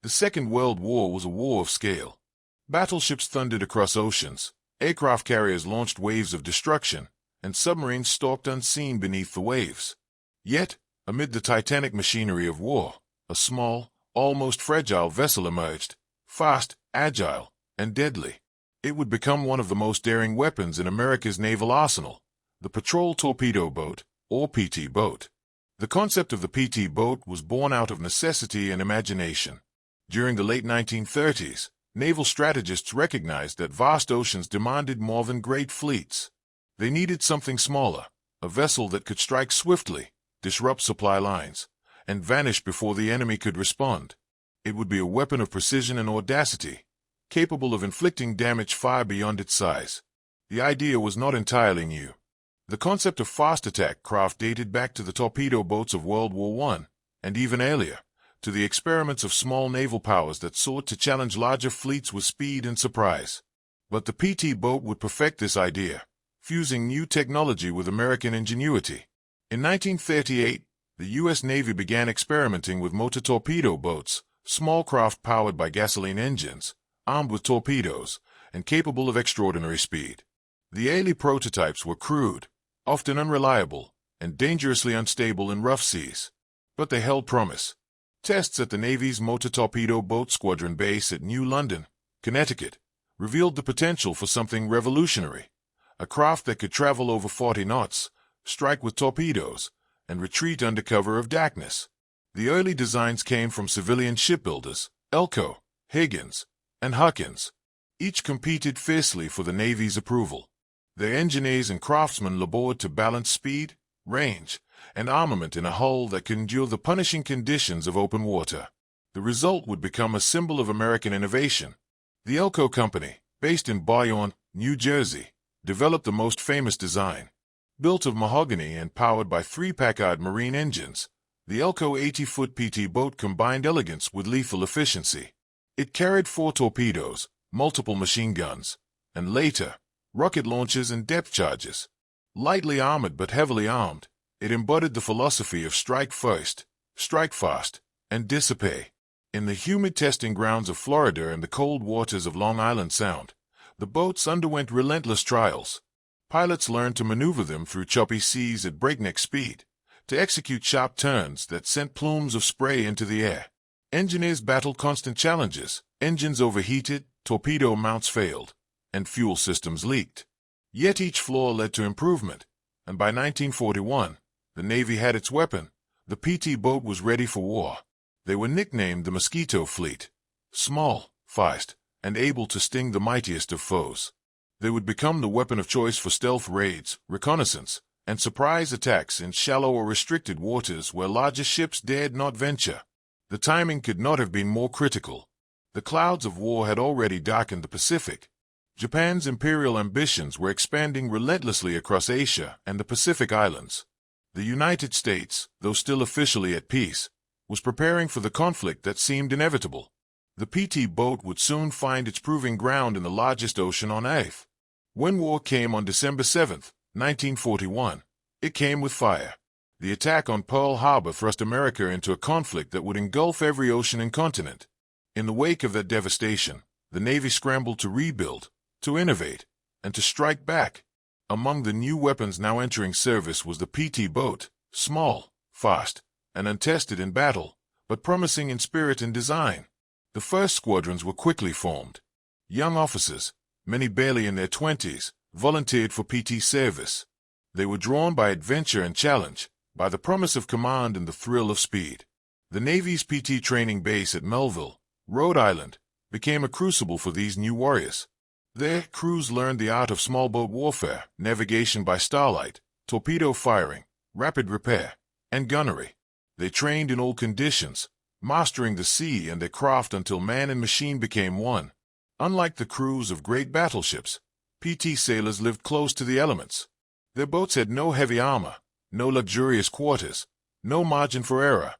The Second World War was a war of scale. Battleships thundered across oceans, aircraft carriers launched waves of destruction, and submarines stalked unseen beneath the waves. Yet, amid the titanic machinery of war, a small, almost fragile vessel emerged, fast, agile, and deadly. It would become one of the most daring weapons in America's naval arsenal, the Patrol Torpedo Boat, or PT boat. The concept of the PT boat was born out of necessity and imagination. During the late 1930s, naval strategists recognized that vast oceans demanded more than great fleets. They needed something smaller, a vessel that could strike swiftly, disrupt supply lines, and vanish before the enemy could respond. It would be a weapon of precision and audacity, capable of inflicting damage far beyond its size. The idea was not entirely new. The concept of fast attack craft dated back to the torpedo boats of World War I, and even earlier, to the experiments of small naval powers that sought to challenge larger fleets with speed and surprise. But the PT boat would perfect this idea, fusing new technology with American ingenuity. In 1938, the U.S. Navy began experimenting with motor torpedo boats, small craft powered by gasoline engines, armed with torpedoes, and capable of extraordinary speed. The early prototypes were crude, often unreliable, and dangerously unstable in rough seas. But they held promise. Tests at the Navy's Motor Torpedo Boat Squadron base at New London, Connecticut, revealed the potential for something revolutionary, a craft that could travel over 40 knots, strike with torpedoes, and retreat under cover of darkness. The early designs came from civilian shipbuilders, Elko, Higgins, and Huckins. Each competed fiercely for the Navy's approval. Their engineers and craftsmen labored to balance speed, range, and armament in a hull that could endure the punishing conditions of open water. The result would become a symbol of American innovation. The Elko Company, based in Bayonne, New Jersey, developed the most famous design. Built of mahogany and powered by 3 Packard marine engines, the Elko 80-foot PT boat combined elegance with lethal efficiency. It carried 4 torpedoes, multiple machine guns, and later, rocket launchers and depth charges. Lightly armored but heavily armed, it embodied the philosophy of strike first, strike fast, and dissipate. In the humid testing grounds of Florida and the cold waters of Long Island Sound, the boats underwent relentless trials. Pilots learned to maneuver them through choppy seas at breakneck speed, to execute sharp turns that sent plumes of spray into the air. Engineers battled constant challenges. Engines overheated, torpedo mounts failed, and fuel systems leaked. Yet each flaw led to improvement, and by 1941, the Navy had its weapon. The PT boat was ready for war. They were nicknamed the Mosquito Fleet. Small, fast, and able to sting the mightiest of foes. They would become the weapon of choice for stealth raids, reconnaissance, and surprise attacks in shallow or restricted waters where larger ships dared not venture. The timing could not have been more critical. The clouds of war had already darkened the Pacific. Japan's imperial ambitions were expanding relentlessly across Asia and the Pacific Islands. The United States, though still officially at peace, was preparing for the conflict that seemed inevitable. The PT boat would soon find its proving ground in the largest ocean on Earth. When war came on December 7, 1941, it came with fire. The attack on Pearl Harbor thrust America into a conflict that would engulf every ocean and continent. In the wake of that devastation, the Navy scrambled to rebuild, to innovate, and to strike back. Among the new weapons now entering service was the PT boat, small, fast, and untested in battle, but promising in spirit and design. The first squadrons were quickly formed. Young officers, many barely in their 20s, volunteered for PT service. They were drawn by adventure and challenge, by the promise of command and the thrill of speed. The Navy's PT training base at Melville, Rhode Island, became a crucible for these new warriors. There, crews learned the art of small boat warfare, navigation by starlight, torpedo firing, rapid repair, and gunnery. They trained in all conditions, mastering the sea and their craft until man and machine became one. Unlike the crews of great battleships, PT sailors lived close to the elements. Their boats had no heavy armor, no luxurious quarters, no margin for error.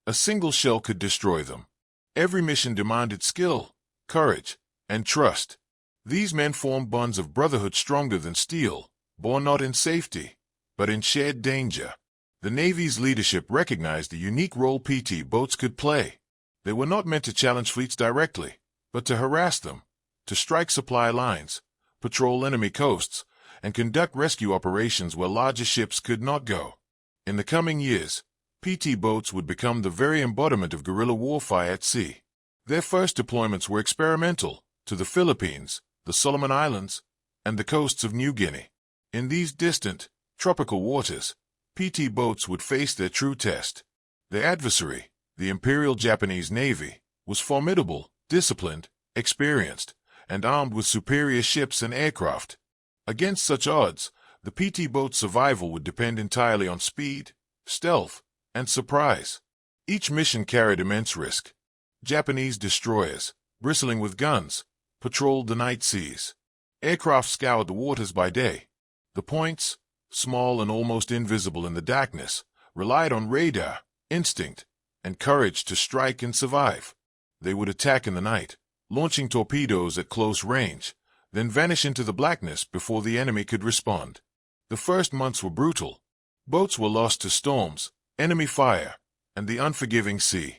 A single shell could destroy them. Every mission demanded skill, courage, and trust. These men formed bonds of brotherhood stronger than steel, born not in safety, but in shared danger. The Navy's leadership recognized the unique role PT boats could play. They were not meant to challenge fleets directly, but to harass them, to strike supply lines, patrol enemy coasts, and conduct rescue operations where larger ships could not go. In the coming years, PT boats would become the very embodiment of guerrilla warfare at sea. Their first deployments were experimental, to the Philippines, the Solomon Islands, and the coasts of New Guinea. In these distant, tropical waters, PT boats would face their true test. Their adversary, the Imperial Japanese Navy, was formidable, disciplined, experienced, and armed with superior ships and aircraft. Against such odds, the PT boat's survival would depend entirely on speed, stealth, and surprise. Each mission carried immense risk. Japanese destroyers, bristling with guns, patrolled the night seas. Aircraft scoured the waters by day. The points, small and almost invisible in the darkness, relied on radar, instinct, and courage to strike and survive. They would attack in the night, launching torpedoes at close range, then vanish into the blackness before the enemy could respond. The first months were brutal. Boats were lost to storms, enemy fire, and the unforgiving sea.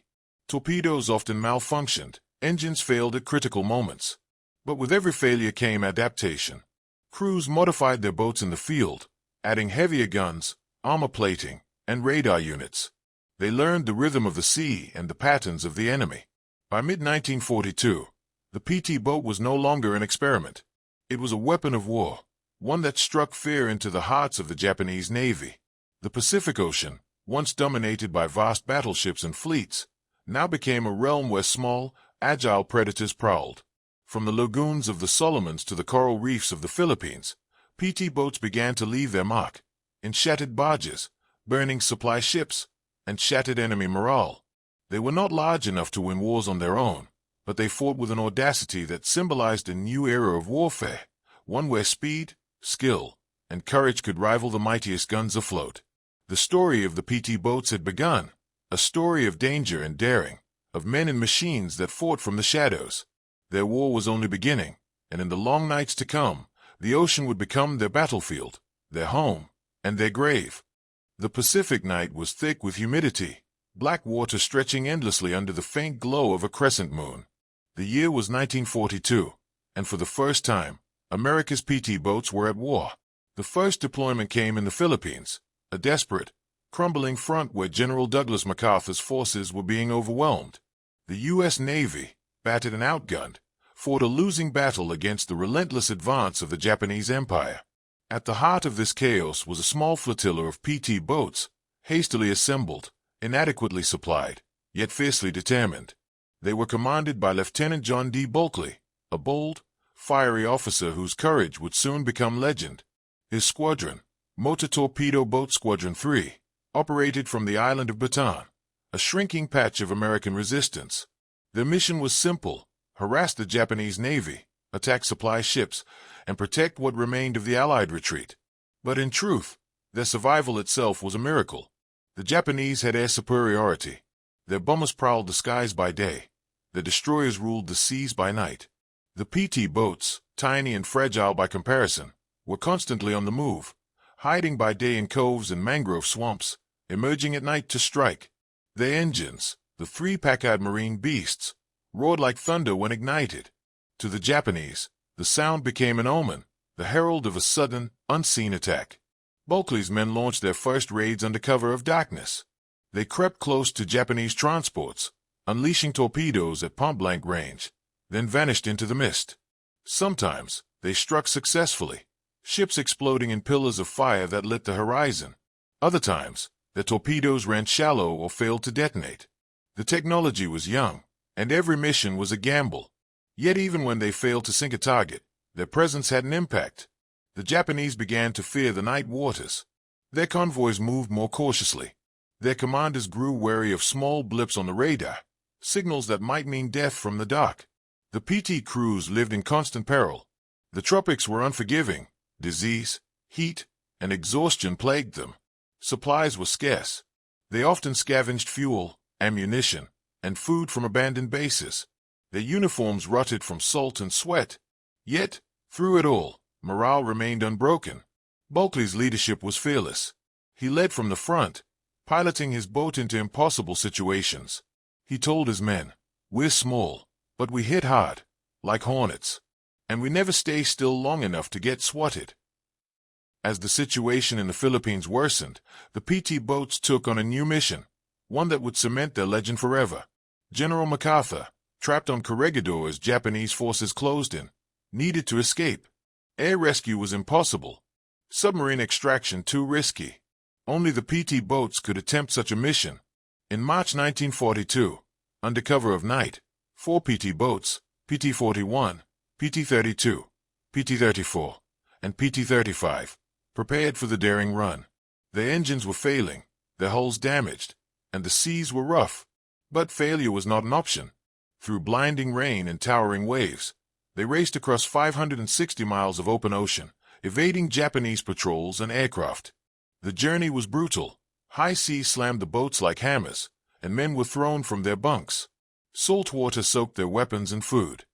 Torpedoes often malfunctioned, engines failed at critical moments. But with every failure came adaptation. Crews modified their boats in the field, adding heavier guns, armor plating, and radar units. They learned the rhythm of the sea and the patterns of the enemy. By mid-1942, the PT boat was no longer an experiment. It was a weapon of war, one that struck fear into the hearts of the Japanese Navy. The Pacific Ocean, once dominated by vast battleships and fleets, now became a realm where small, agile predators prowled. From the lagoons of the Solomons to the coral reefs of the Philippines, PT boats began to leave their mark, in shattered barges, burning supply ships, and shattered enemy morale. They were not large enough to win wars on their own, but they fought with an audacity that symbolized a new era of warfare, one where speed, skill, and courage could rival the mightiest guns afloat. The story of the PT boats had begun, a story of danger and daring, of men and machines that fought from the shadows. Their war was only beginning, and in the long nights to come, the ocean would become their battlefield, their home, and their grave. The Pacific night was thick with humidity, black water stretching endlessly under the faint glow of a crescent moon. The year was 1942, and for the first time, America's PT boats were at war. The first deployment came in the Philippines, a desperate, crumbling front where General Douglas MacArthur's forces were being overwhelmed. The U.S. Navy, battered and outgunned, fought a losing battle against the relentless advance of the Japanese Empire. At the heart of this chaos was a small flotilla of PT boats, hastily assembled, inadequately supplied, yet fiercely determined. They were commanded by Lieutenant John D. Bulkley, a bold, fiery officer whose courage would soon become legend. His squadron, Motor Torpedo Boat Squadron 3, operated from the island of Bataan, a shrinking patch of American resistance. Their mission was simple: harass the Japanese Navy, attack supply ships, and protect what remained of the Allied retreat. But in truth, their survival itself was a miracle. The Japanese had air superiority. Their bombers prowled the skies by day. Their destroyers ruled the seas by night. The PT boats, tiny and fragile by comparison, were constantly on the move, hiding by day in coves and mangrove swamps, emerging at night to strike. Their engines, the three Packard marine beasts, roared like thunder when ignited. To the Japanese, the sound became an omen, the herald of a sudden, unseen attack. Bulkley's men launched their first raids under cover of darkness. They crept close to Japanese transports, unleashing torpedoes at point-blank range, then vanished into the mist. Sometimes, they struck successfully, ships exploding in pillars of fire that lit the horizon. Other times, their torpedoes ran shallow or failed to detonate. The technology was young, and every mission was a gamble. Yet even when they failed to sink a target, their presence had an impact. The Japanese began to fear the night waters. Their convoys moved more cautiously. Their commanders grew wary of small blips on the radar, signals that might mean death from the dark. The PT crews lived in constant peril. The tropics were unforgiving. Disease, heat, and exhaustion plagued them. Supplies were scarce. They often scavenged fuel, ammunition, and food from abandoned bases. Their uniforms rotted from salt and sweat. Yet, through it all, morale remained unbroken. Bulkley's leadership was fearless. He led from the front, piloting his boat into impossible situations. He told his men, "We're small, but we hit hard, like hornets, and we never stay still long enough to get swatted." As the situation in the Philippines worsened, the PT boats took on a new mission, one that would cement their legend forever. General MacArthur, trapped on Corregidor as Japanese forces closed in, needed to escape. Air rescue was impossible. Submarine extraction too risky. Only the PT boats could attempt such a mission. In March 1942, under cover of night, 4 PT boats, PT-41, PT-32, PT-34, and PT-35, prepared for the daring run. Their engines were failing, their hulls damaged, and the seas were rough. But failure was not an option. Through blinding rain and towering waves, they raced across 560 miles of open ocean, evading Japanese patrols and aircraft. The journey was brutal. High seas slammed the boats like hammers, and men were thrown from their bunks. Salt water soaked their weapons and food.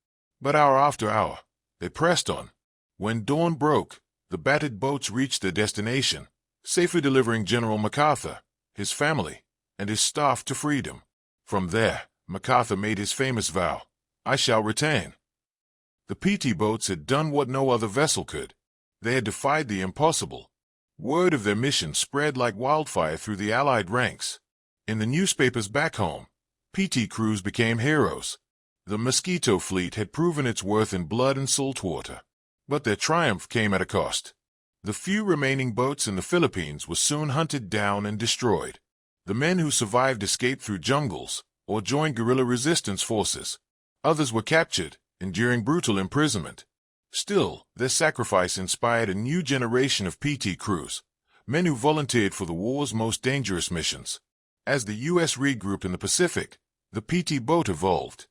But hour after hour, they pressed on. When dawn broke, the battered boats reached their destination, safely delivering General MacArthur, his family, and his staff to freedom. From there, MacArthur made his famous vow, "I shall return." The PT boats had done what no other vessel could. They had defied the impossible. Word of their mission spread like wildfire through the Allied ranks. In the newspapers back home, PT crews became heroes. The Mosquito fleet had proven its worth in blood and salt water. But their triumph came at a cost. The few remaining boats in the Philippines were soon hunted down and destroyed. The men who survived escaped through jungles or joined guerrilla resistance forces. Others were captured, enduring brutal imprisonment. Still, their sacrifice inspired a new generation of PT crews, men who volunteered for the war's most dangerous missions. As the U.S. regrouped in the Pacific, the PT boat evolved.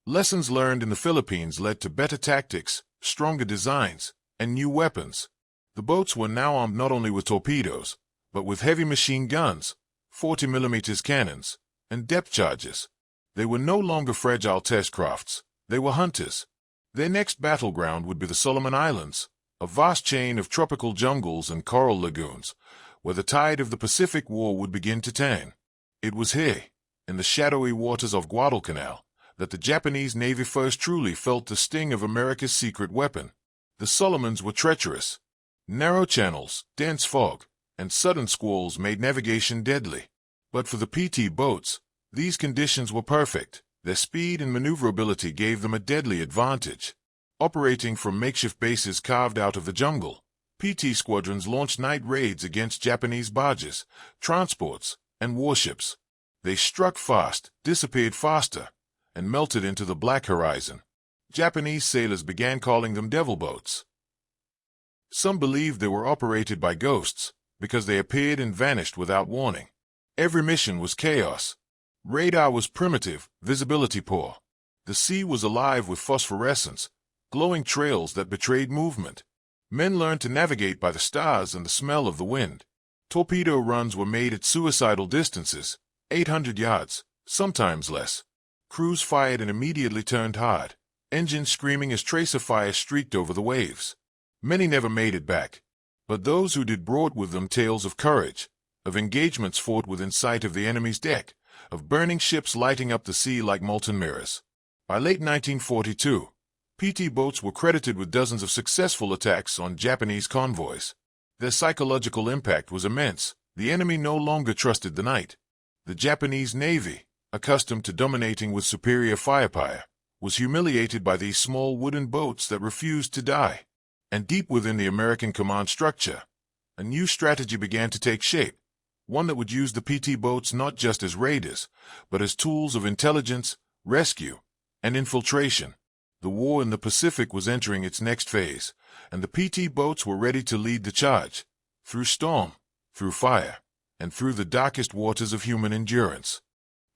Lessons learned in the Philippines led to better tactics, stronger designs, and new weapons. The boats were now armed not only with torpedoes, but with heavy machine guns, 40mm cannons, and depth charges. They were no longer fragile test crafts. They were hunters. Their next battleground would be the Solomon Islands, a vast chain of tropical jungles and coral lagoons, where the tide of the Pacific War would begin to turn. It was here, in the shadowy waters of Guadalcanal, that the Japanese Navy first truly felt the sting of America's secret weapon. The Solomons were treacherous. Narrow channels, dense fog, and sudden squalls made navigation deadly. But for the PT boats, these conditions were perfect. Their speed and maneuverability gave them a deadly advantage. Operating from makeshift bases carved out of the jungle, PT squadrons launched night raids against Japanese barges, transports, and warships. They struck fast, disappeared faster, and melted into the black horizon. Japanese sailors began calling them devil boats. Some believed they were operated by ghosts because they appeared and vanished without warning. Every mission was chaos. Radar was primitive, visibility poor. The sea was alive with phosphorescence, glowing trails that betrayed movement. Men learned to navigate by the stars and the smell of the wind. Torpedo runs were made at suicidal distances, 800 yards, sometimes less. Crews fired and immediately turned hard, engines screaming as tracer fire streaked over the waves. Many never made it back, but those who did brought with them tales of courage, of engagements fought within sight of the enemy's deck, of burning ships lighting up the sea like molten mirrors. By late 1942, PT boats were credited with dozens of successful attacks on Japanese convoys. Their psychological impact was immense. The enemy no longer trusted the night. The Japanese Navy, accustomed to dominating with superior firepower, was humiliated by these small wooden boats that refused to die. And deep within the American command structure, a new strategy began to take shape, one that would use the PT boats not just as raiders, but as tools of intelligence, rescue, and infiltration. The war in the Pacific was entering its next phase, and the PT boats were ready to lead the charge, through storm, through fire, and through the darkest waters of human endurance.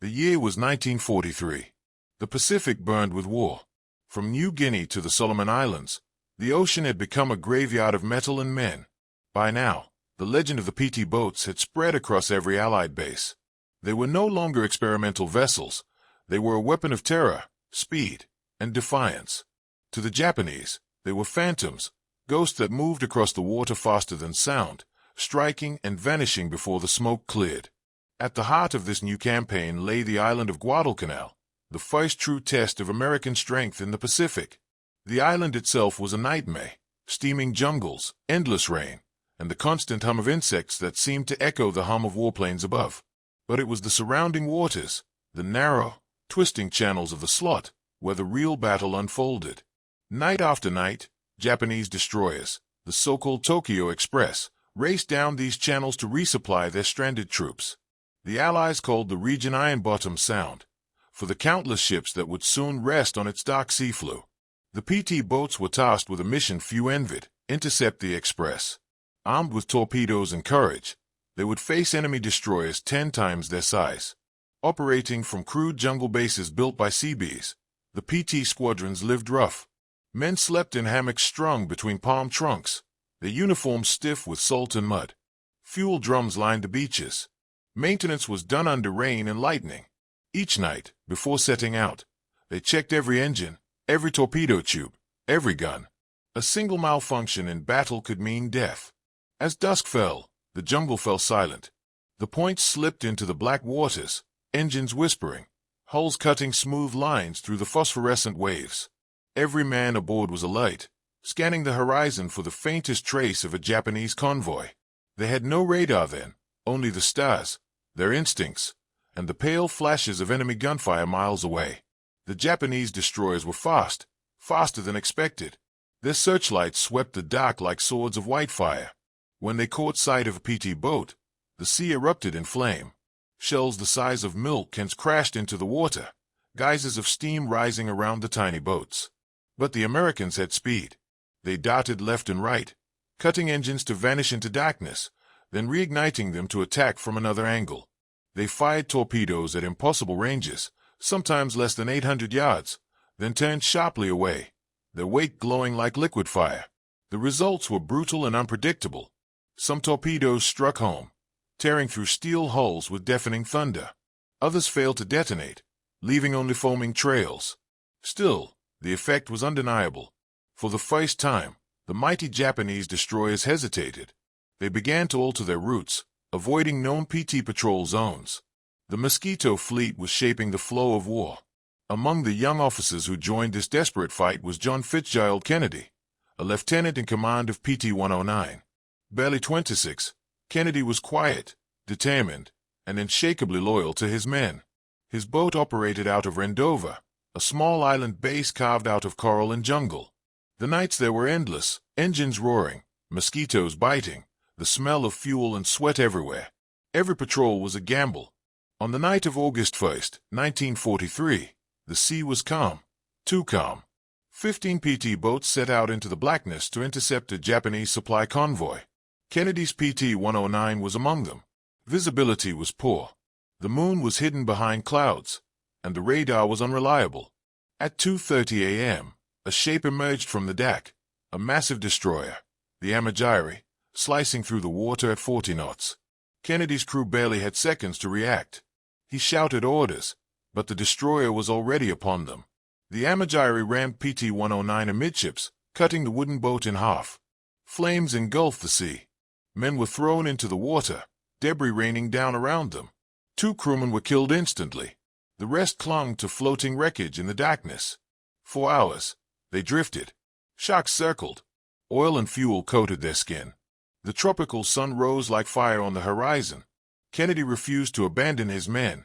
The year was 1943. The Pacific burned with war. From New Guinea to the Solomon Islands, the ocean had become a graveyard of metal and men. By now, the legend of the PT boats had spread across every Allied base. They were no longer experimental vessels. They were a weapon of terror, speed, and defiance. To the Japanese, they were phantoms, ghosts that moved across the water faster than sound, striking and vanishing before the smoke cleared. At the heart of this new campaign lay the island of Guadalcanal, the first true test of American strength in the Pacific. The island itself was a nightmare, steaming jungles, endless rain, and the constant hum of insects that seemed to echo the hum of warplanes above. But it was the surrounding waters, the narrow, twisting channels of the slot, where the real battle unfolded. Night after night, Japanese destroyers, the so-called Tokyo Express, raced down these channels to resupply their stranded troops. The Allies called the region Iron Bottom Sound, for the countless ships that would soon rest on its dark seafloor. The PT boats were tasked with a mission few envied: intercept the Express. Armed with torpedoes and courage, they would face enemy destroyers 10 times their size. Operating from crude jungle bases built by Seabees, the PT squadrons lived rough. Men slept in hammocks strung between palm trunks, their uniforms stiff with salt and mud. Fuel drums lined the beaches. Maintenance was done under rain and lightning. Each night, before setting out, they checked every engine, every torpedo tube, every gun. A single malfunction in battle could mean death. As dusk fell, the jungle fell silent. The points slipped into the black waters, engines whispering, hulls cutting smooth lines through the phosphorescent waves. Every man aboard was alert, scanning the horizon for the faintest trace of a Japanese convoy. They had no radar then, only the stars, their instincts, and the pale flashes of enemy gunfire miles away. The Japanese destroyers were fast, faster than expected. Their searchlights swept the dark like swords of white fire. When they caught sight of a PT boat, the sea erupted in flame. Shells the size of milk cans crashed into the water, geysers of steam rising around the tiny boats. But the Americans had speed. They darted left and right, cutting engines to vanish into darkness, then reigniting them to attack from another angle. They fired torpedoes at impossible ranges, sometimes less than 800 yards, then turned sharply away, their wake glowing like liquid fire. The results were brutal and unpredictable. Some torpedoes struck home, tearing through steel hulls with deafening thunder. Others failed to detonate, leaving only foaming trails. Still, the effect was undeniable. For the first time, the mighty Japanese destroyers hesitated. They began to alter their routes, avoiding known PT patrol zones. The Mosquito fleet was shaping the flow of war. Among the young officers who joined this desperate fight was John Fitzgerald Kennedy, a lieutenant in command of PT-109. Barely 26, Kennedy was quiet, determined, and unshakably loyal to his men. His boat operated out of Rendova, a small island base carved out of coral and jungle. The nights there were endless, engines roaring, mosquitoes biting, the smell of fuel and sweat everywhere. Every patrol was a gamble. On the night of August 1st, 1943, the sea was calm, too calm. 15 PT boats set out into the blackness to intercept a Japanese supply convoy. Kennedy's PT-109 was among them. Visibility was poor. The moon was hidden behind clouds, and the radar was unreliable. At 2:30 a.m., a shape emerged from the deck, a massive destroyer, the Amagiri, slicing through the water at 40 knots. Kennedy's crew barely had seconds to react. He shouted orders, but the destroyer was already upon them. The Amagiri rammed PT-109 amidships, cutting the wooden boat in half. Flames engulfed the sea. Men were thrown into the water, debris raining down around them. 2 crewmen were killed instantly. The rest clung to floating wreckage in the darkness. For hours, they drifted. Sharks circled. Oil and fuel coated their skin. The tropical sun rose like fire on the horizon. Kennedy refused to abandon his men.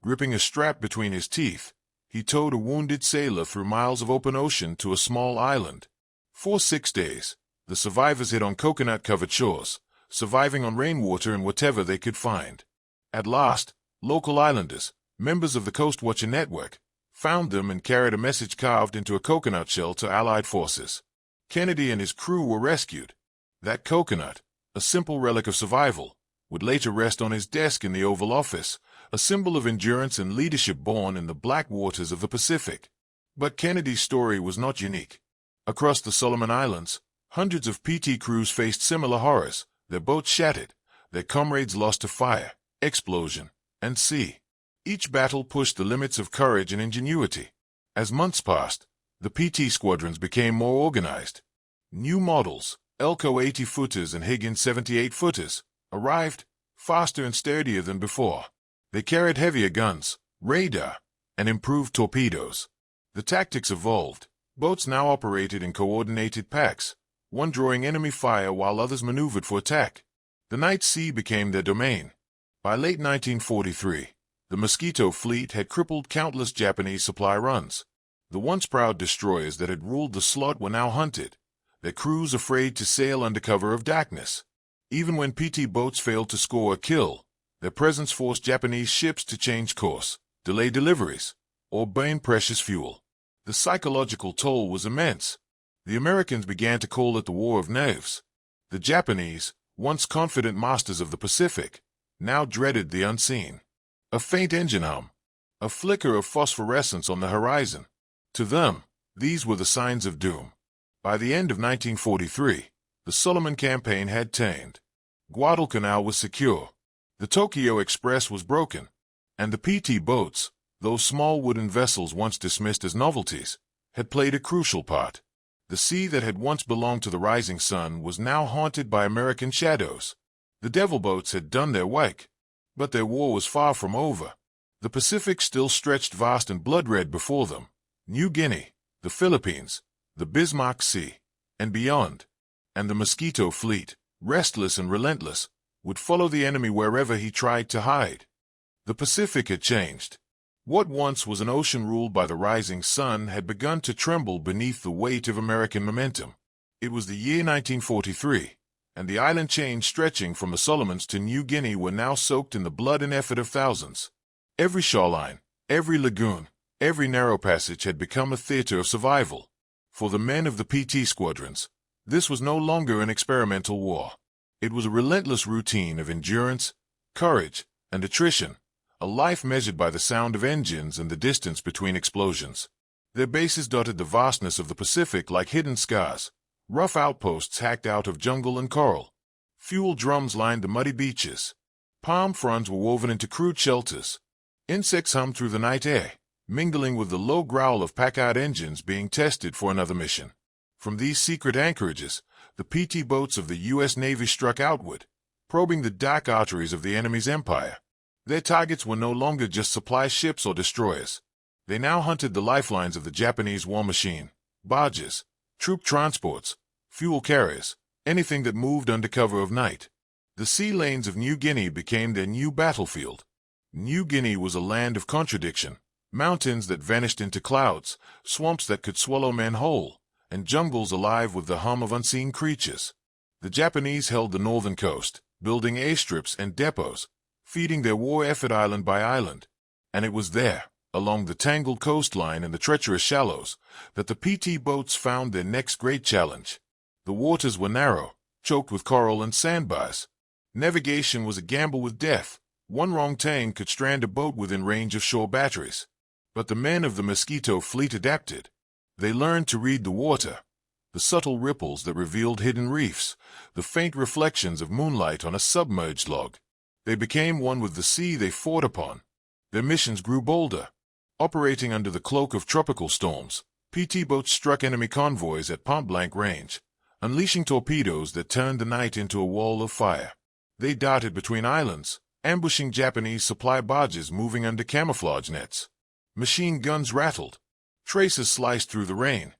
Gripping a strap between his teeth, he towed a wounded sailor through miles of open ocean to a small island. For 6 days, the survivors hid on coconut-covered shores, surviving on rainwater and whatever they could find. At last, local islanders, members of the Coast Watcher Network, found them and carried a message carved into a coconut shell to Allied forces. Kennedy and his crew were rescued. That coconut, a simple relic of survival, would later rest on his desk in the Oval Office, a symbol of endurance and leadership born in the black waters of the Pacific. But Kennedy's story was not unique. Across the Solomon Islands, hundreds of PT crews faced similar horrors. Their boats shattered, their comrades lost to fire, explosion, and sea. Each battle pushed the limits of courage and ingenuity. As months passed, the PT squadrons became more organized. New models, Elco 80-footers and Higgins 78-footers, arrived, faster and sturdier than before. They carried heavier guns, radar, and improved torpedoes. The tactics evolved. Boats now operated in coordinated packs, one drawing enemy fire while others maneuvered for attack. The night sea became their domain. By late 1943, the Mosquito fleet had crippled countless Japanese supply runs. The once proud destroyers that had ruled the slot were now hunted, their crews afraid to sail under cover of darkness. Even when PT boats failed to score a kill, their presence forced Japanese ships to change course, delay deliveries, or burn precious fuel. The psychological toll was immense. The Americans began to call it the War of Nerves. The Japanese, once confident masters of the Pacific, now dreaded the unseen. A faint engine hum, a flicker of phosphorescence on the horizon. To them, these were the signs of doom. By the end of 1943, the Solomon campaign had turned. Guadalcanal was secure. The Tokyo Express was broken. And the PT boats, those small wooden vessels once dismissed as novelties, had played a crucial part. The sea that had once belonged to the rising sun was now haunted by American shadows. The devil boats had done their work, but their war was far from over. The Pacific still stretched vast and blood-red before them. New Guinea, the Philippines, the Bismarck Sea, and beyond. And the Mosquito fleet, restless and relentless, would follow the enemy wherever he tried to hide. The Pacific had changed. What once was an ocean ruled by the rising sun had begun to tremble beneath the weight of American momentum. It was the year 1943, and the island chains stretching from the Solomons to New Guinea were now soaked in the blood and effort of thousands. Every shoreline, every lagoon, every narrow passage had become a theater of survival. For the men of the PT squadrons, this was no longer an experimental war. It was a relentless routine of endurance, courage, and attrition, a life measured by the sound of engines and the distance between explosions. Their bases dotted the vastness of the Pacific like hidden scars, rough outposts hacked out of jungle and coral. Fuel drums lined the muddy beaches. Palm fronds were woven into crude shelters. Insects hummed through the night air, mingling with the low growl of Packard engines being tested for another mission. From these secret anchorages, the PT boats of the U.S. Navy struck outward, probing the dark arteries of the enemy's empire. Their targets were no longer just supply ships or destroyers. They now hunted the lifelines of the Japanese war machine, barges, troop transports, fuel carriers, anything that moved under cover of night. The sea lanes of New Guinea became their new battlefield. New Guinea was a land of contradiction, mountains that vanished into clouds, swamps that could swallow men whole, and jungles alive with the hum of unseen creatures. The Japanese held the northern coast, building airstrips and depots, feeding their war effort island by island. And it was there, along the tangled coastline and the treacherous shallows, that the PT boats found their next great challenge. The waters were narrow, choked with coral and sandbars. Navigation was a gamble with death. One wrong turn could strand a boat within range of shore batteries. But the men of the Mosquito fleet adapted. They learned to read the water, the subtle ripples that revealed hidden reefs, the faint reflections of moonlight on a submerged log. They became one with the sea they fought upon. Their missions grew bolder. Operating under the cloak of tropical storms, PT boats struck enemy convoys at point-blank range, unleashing torpedoes that turned the night into a wall of fire. They darted between islands, ambushing Japanese supply barges moving under camouflage nets. Machine guns rattled. Traces sliced through the rain.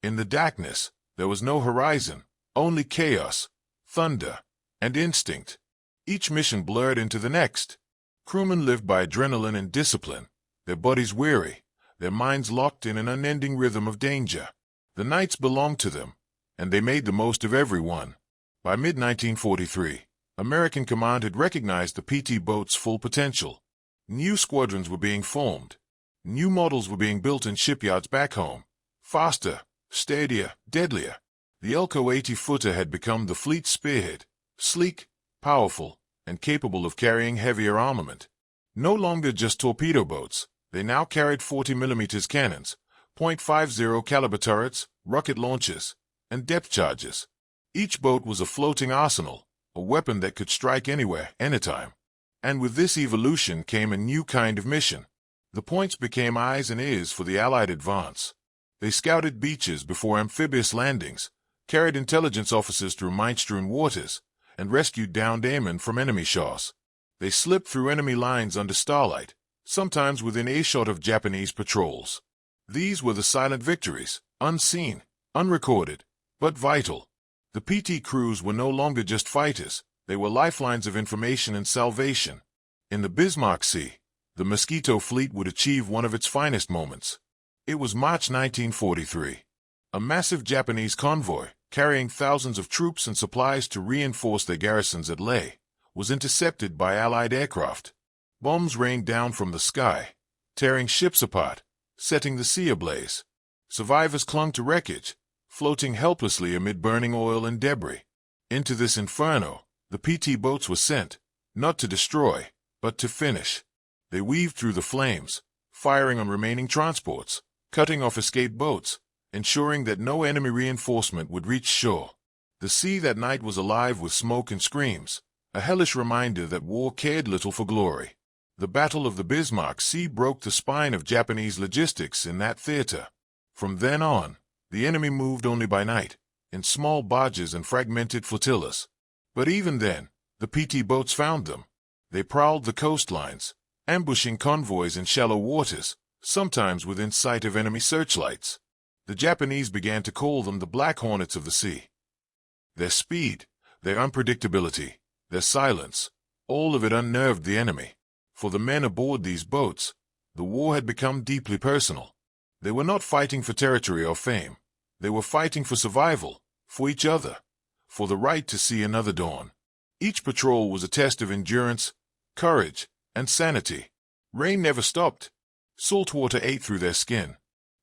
In the darkness, there was no horizon, only chaos, thunder, and instinct. Each mission blurred into the next. Crewmen lived by adrenaline and discipline, their bodies weary, their minds locked in an unending rhythm of danger. The nights belonged to them, and they made the most of every one. By mid-1943, American command had recognized the PT boat's full potential. New squadrons were being formed. New models were being built in shipyards back home. Faster, steadier, deadlier. The Elco 80-footer had become the fleet's spearhead, sleek, powerful, and capable of carrying heavier armament. No longer just torpedo boats, they now carried 40mm cannons, .50 caliber turrets, rocket launchers, and depth charges. Each boat was a floating arsenal, a weapon that could strike anywhere, anytime. And with this evolution came a new kind of mission. The points became eyes and ears for the Allied advance. They scouted beaches before amphibious landings, carried intelligence officers through mine-strewn waters, and rescued downed airmen from enemy shores. They slipped through enemy lines under starlight, sometimes within earshot of Japanese patrols. These were the silent victories, unseen, unrecorded, but vital. The PT crews were no longer just fighters, they were lifelines of information and salvation. In the Bismarck Sea, the Mosquito fleet would achieve one of its finest moments. It was March 1943. A massive Japanese convoy, carrying thousands of troops and supplies to reinforce their garrisons at Leh, was intercepted by Allied aircraft. Bombs rained down from the sky, tearing ships apart, setting the sea ablaze. Survivors clung to wreckage, floating helplessly amid burning oil and debris. Into this inferno, the PT boats were sent, not to destroy, but to finish. They weaved through the flames, firing on remaining transports, cutting off escape boats, ensuring that no enemy reinforcement would reach shore. The sea that night was alive with smoke and screams, a hellish reminder that war cared little for glory. The Battle of the Bismarck Sea broke the spine of Japanese logistics in that theater. From then on, the enemy moved only by night, in small barges and fragmented flotillas. But even then, the PT boats found them. They prowled the coastlines, ambushing convoys in shallow waters, sometimes within sight of enemy searchlights. The Japanese began to call them the Black Hornets of the sea. Their speed, their unpredictability, their silence, all of it unnerved the enemy. For the men aboard these boats, the war had become deeply personal. They were not fighting for territory or fame. They were fighting for survival, for each other, for the right to see another dawn. Each patrol was a test of endurance, courage, and sanity. Rain never stopped. Salt water ate through their skin.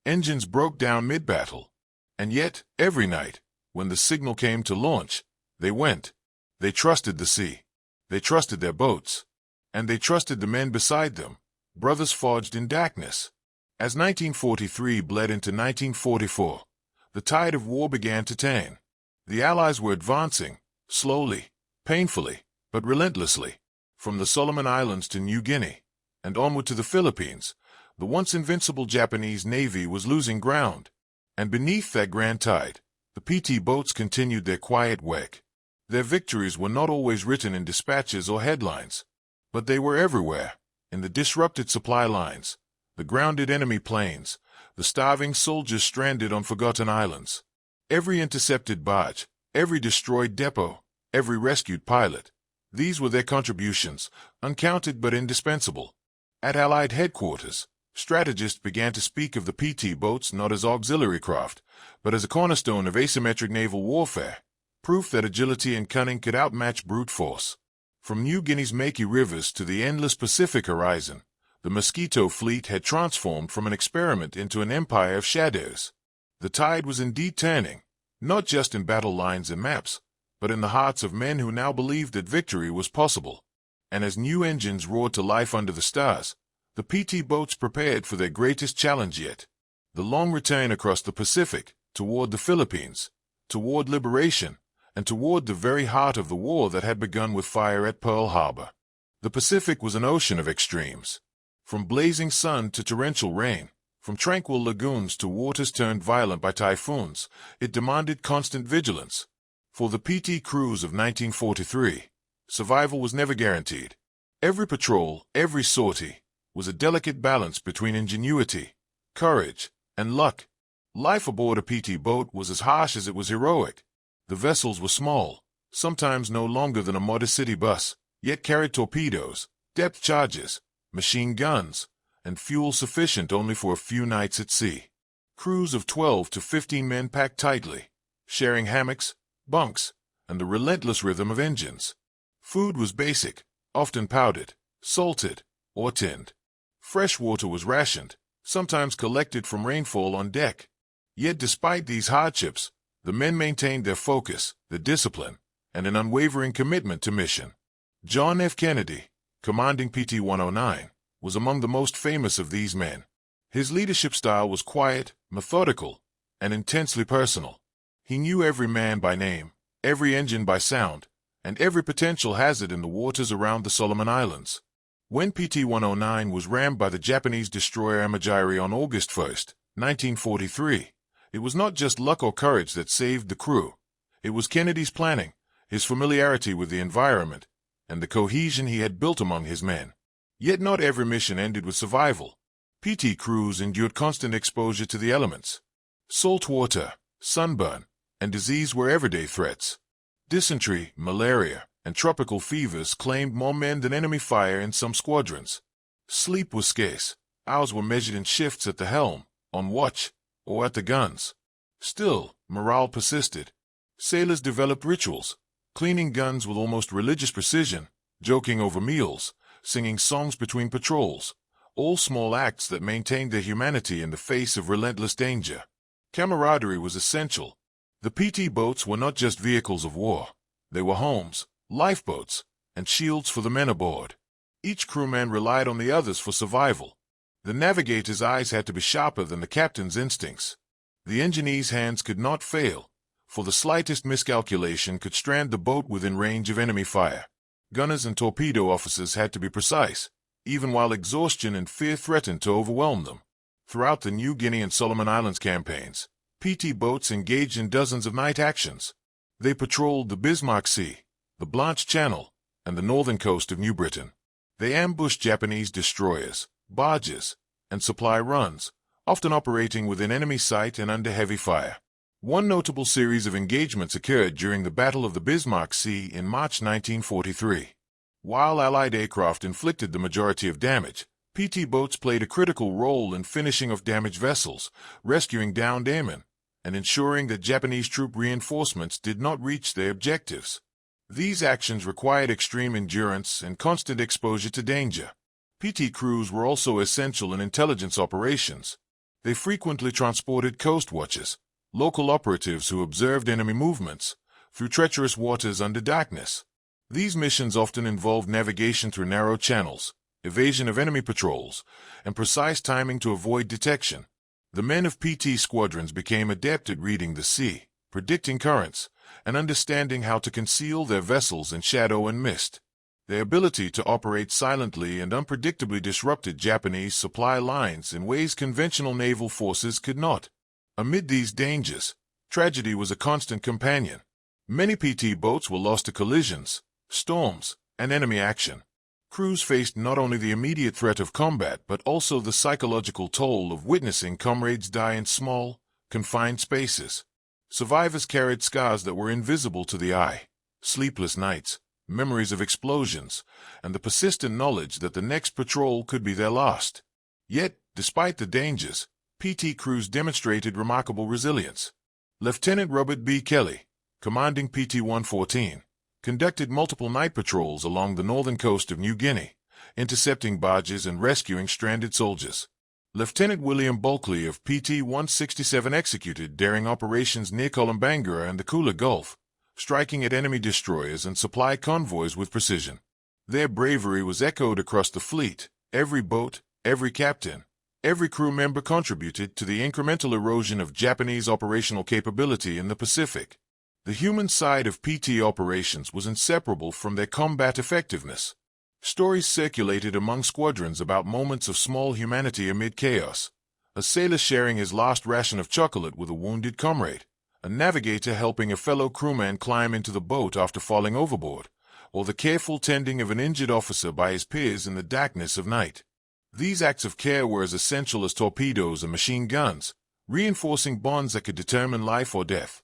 Engines broke down mid-battle. And yet, every night, when the signal came to launch, they went. They trusted the sea. They trusted their boats. And they trusted the men beside them, brothers forged in darkness. As 1943 bled into 1944, the tide of war began to turn. The Allies were advancing, slowly, painfully, but relentlessly, from the Solomon Islands to New Guinea, and onward to the Philippines. The once invincible Japanese Navy was losing ground, and beneath that grand tide, the PT boats continued their quiet work. Their victories were not always written in dispatches or headlines, but they were everywhere, in the disrupted supply lines, the grounded enemy planes, the starving soldiers stranded on forgotten islands. Every intercepted barge, every destroyed depot, every rescued pilot, these were their contributions, uncounted but indispensable. At Allied headquarters, strategists began to speak of the PT boats not as auxiliary craft, but as a cornerstone of asymmetric naval warfare, proof that agility and cunning could outmatch brute force. From New Guinea's murky rivers to the endless Pacific horizon, the Mosquito fleet had transformed from an experiment into an empire of shadows. The tide was indeed turning, not just in battle lines and maps, but in the hearts of men who now believed that victory was possible. And as new engines roared to life under the stars, the PT boats prepared for their greatest challenge yet. The long return across the Pacific, toward the Philippines, toward liberation, and toward the very heart of the war that had begun with fire at Pearl Harbor. The Pacific was an ocean of extremes. From blazing sun to torrential rain, from tranquil lagoons to waters turned violent by typhoons, it demanded constant vigilance. For the PT crews of 1943, survival was never guaranteed. Every patrol, every sortie, was a delicate balance between ingenuity, courage, and luck. Life aboard a PT boat was as harsh as it was heroic. The vessels were small, sometimes no longer than a motor city bus, yet carried torpedoes, depth charges, machine guns, and fuel sufficient only for a few nights at sea. Crews of 12 to 15 men packed tightly, sharing hammocks, bunks, and the relentless rhythm of engines. Food was basic, often powdered, salted, or tinned. Fresh water was rationed, sometimes collected from rainfall on deck. Yet despite these hardships, the men maintained their focus, their discipline, and an unwavering commitment to mission. John F. Kennedy, commanding PT-109, was among the most famous of these men. His leadership style was quiet, methodical, and intensely personal. He knew every man by name, every engine by sound, and every potential hazard in the waters around the Solomon Islands. When PT-109 was rammed by the Japanese destroyer Amagiri on August 1, 1943, it was not just luck or courage that saved the crew. It was Kennedy's planning, his familiarity with the environment, and the cohesion he had built among his men. Yet not every mission ended with survival. PT crews endured constant exposure to the elements. Salt water, sunburn, and disease were everyday threats. Dysentery, malaria, and tropical fevers claimed more men than enemy fire in some squadrons. Sleep was scarce. Hours were measured in shifts at the helm, on watch, or at the guns. Still, morale persisted. Sailors developed rituals, cleaning guns with almost religious precision, joking over meals, singing songs between patrols, all small acts that maintained their humanity in the face of relentless danger. Camaraderie was essential. The PT boats were not just vehicles of war. They were homes, lifeboats, and shields for the men aboard. Each crewman relied on the others for survival. The navigator's eyes had to be sharper than the captain's instincts. The engineer's hands could not fail, for the slightest miscalculation could strand the boat within range of enemy fire. Gunners and torpedo officers had to be precise, even while exhaustion and fear threatened to overwhelm them. Throughout the New Guinea and Solomon Islands campaigns, PT boats engaged in dozens of night actions. They patrolled the Bismarck Sea, the Blanche Channel, and the northern coast of New Britain. They ambushed Japanese destroyers, barges, and supply runs, often operating within enemy sight and under heavy fire. One notable series of engagements occurred during the Battle of the Bismarck Sea in March 1943. While Allied aircraft inflicted the majority of damage, PT boats played a critical role in finishing off damaged vessels, rescuing downed airmen, and ensuring that Japanese troop reinforcements did not reach their objectives. These actions required extreme endurance and constant exposure to danger. PT crews were also essential in intelligence operations. They frequently transported coast watchers, local operatives who observed enemy movements, through treacherous waters under darkness. These missions often involved navigation through narrow channels, evasion of enemy patrols, and precise timing to avoid detection. The men of PT squadrons became adept at reading the sea, predicting currents, and understanding how to conceal their vessels in shadow and mist. Their ability to operate silently and unpredictably disrupted Japanese supply lines in ways conventional naval forces could not. Amid these dangers, tragedy was a constant companion. Many PT boats were lost to collisions, storms, and enemy action. Crews faced not only the immediate threat of combat but also the psychological toll of witnessing comrades die in small, confined spaces. Survivors carried scars that were invisible to the eye: sleepless nights, memories of explosions, and the persistent knowledge that the next patrol could be their last. Yet, despite the dangers, PT crews demonstrated remarkable resilience. Lieutenant Robert B. Kelly, commanding PT-114, conducted multiple night patrols along the northern coast of New Guinea, intercepting barges and rescuing stranded soldiers. Lieutenant William Bulkley of PT-167 executed daring operations near Kolombangara and the Kula Gulf, striking at enemy destroyers and supply convoys with precision. Their bravery was echoed across the fleet. Every boat, every captain, every crew member contributed to the incremental erosion of Japanese operational capability in the Pacific. The human side of PT operations was inseparable from their combat effectiveness. Stories circulated among squadrons about moments of small humanity amid chaos: a sailor sharing his last ration of chocolate with a wounded comrade, a navigator helping a fellow crewman climb into the boat after falling overboard, or the careful tending of an injured officer by his peers in the darkness of night. These acts of care were as essential as torpedoes and machine guns, reinforcing bonds that could determine life or death.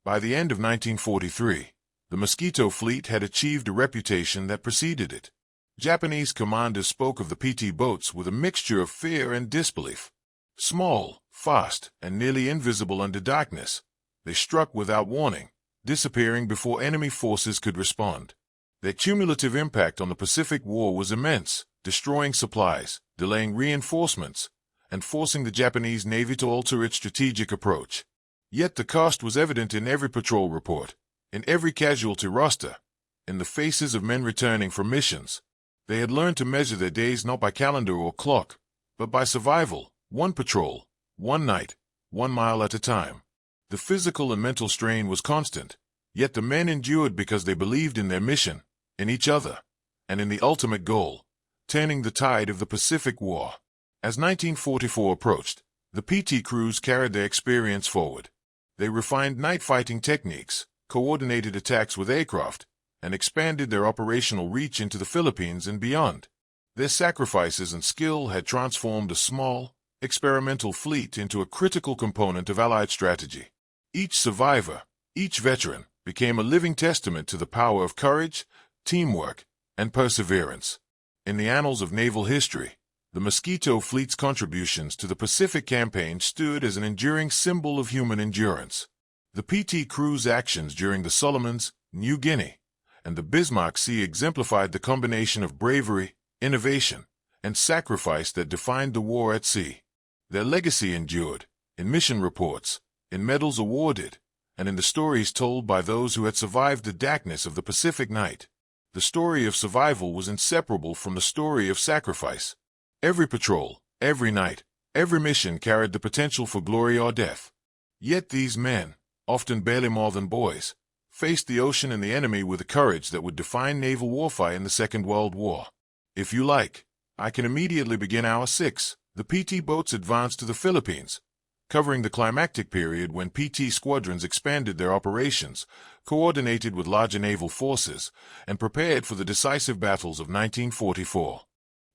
By the end of 1943, the Mosquito fleet had achieved a reputation that preceded it. Japanese commanders spoke of the PT boats with a mixture of fear and disbelief. Small, fast, and nearly invisible under darkness, they struck without warning, disappearing before enemy forces could respond. Their cumulative impact on the Pacific War was immense, destroying supplies, delaying reinforcements, and forcing the Japanese Navy to alter its strategic approach. Yet the cost was evident in every patrol report, in every casualty roster, in the faces of men returning from missions. They had learned to measure their days not by calendar or clock, but by survival, one patrol, one night, 1 mile at a time. The physical and mental strain was constant, yet the men endured because they believed in their mission, in each other, and in the ultimate goal: turning the tide of the Pacific War. As 1944 approached, the PT crews carried their experience forward. They refined night fighting techniques, coordinated attacks with aircraft, and expanded their operational reach into the Philippines and beyond. Their sacrifices and skill had transformed a small, experimental fleet into a critical component of Allied strategy. Each survivor, each veteran, became a living testament to the power of courage, teamwork, and perseverance. In the annals of naval history, the Mosquito Fleet's contributions to the Pacific Campaign stood as an enduring symbol of human endurance. The PT crew's actions during the Solomons, New Guinea, and the Bismarck Sea exemplified the combination of bravery, innovation, and sacrifice that defined the war at sea. Their legacy endured, in mission reports, in medals awarded, and in the stories told by those who had survived the darkness of the Pacific night. The story of survival was inseparable from the story of sacrifice. Every patrol, every night, every mission carried the potential for glory or death. Yet these men, often barely more than boys, faced the ocean and the enemy with a courage that would define naval warfare in the Second World War. If you like, I can immediately begin Hour 6. The PT boats advanced to the Philippines, covering the climactic period when PT squadrons expanded their operations, coordinated with larger naval forces, and prepared for the decisive battles of 1944.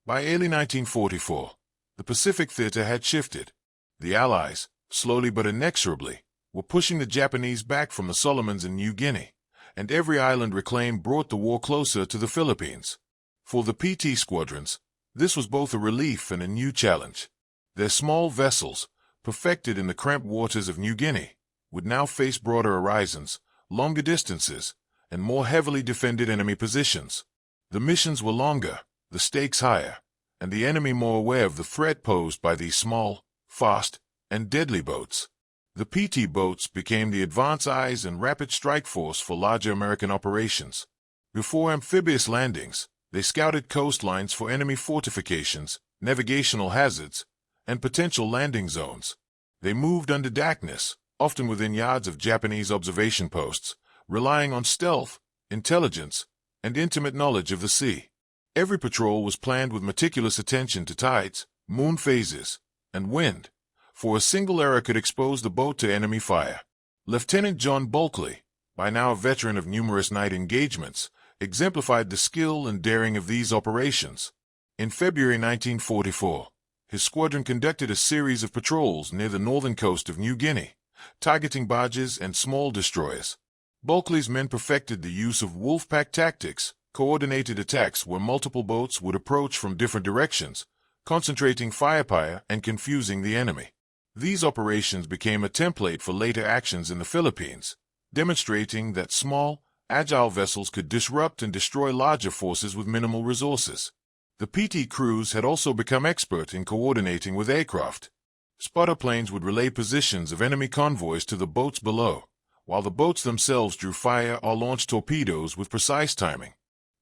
By early 1944, the Pacific theater had shifted. The Allies, slowly but inexorably, were pushing the Japanese back from the Solomons and New Guinea, and every island reclaimed brought the war closer to the Philippines. For the PT squadrons, this was both a relief and a new challenge. Their small vessels, perfected in the cramped waters of New Guinea, would now face broader horizons, longer distances, and more heavily defended enemy positions. The missions were longer, the stakes higher, and the enemy more aware of the threat posed by these small, fast, and deadly boats. The PT boats became the advance eyes and rapid strike force for larger American operations. Before amphibious landings, they scouted coastlines for enemy fortifications, navigational hazards, and potential landing zones. They moved under darkness, often within yards of Japanese observation posts, relying on stealth, intelligence, and intimate knowledge of the sea. Every patrol was planned with meticulous attention to tides, moon phases, and wind, for a single error could expose the boat to enemy fire. Lieutenant John Bulkley, by now a veteran of numerous night engagements, exemplified the skill and daring of these operations. In February 1944, his squadron conducted a series of patrols near the northern coast of New Guinea, targeting barges and small destroyers. Bulkley's men perfected the use of wolf pack tactics, coordinated attacks where multiple boats would approach from different directions, concentrating firepower and confusing the enemy. These operations became a template for later actions in the Philippines, demonstrating that small, agile vessels could disrupt and destroy larger forces with minimal resources. The PT crews had also become expert in coordinating with aircraft. Spotter planes would relay positions of enemy convoys to the boats below, while the boats themselves drew fire or launched torpedoes with precise timing.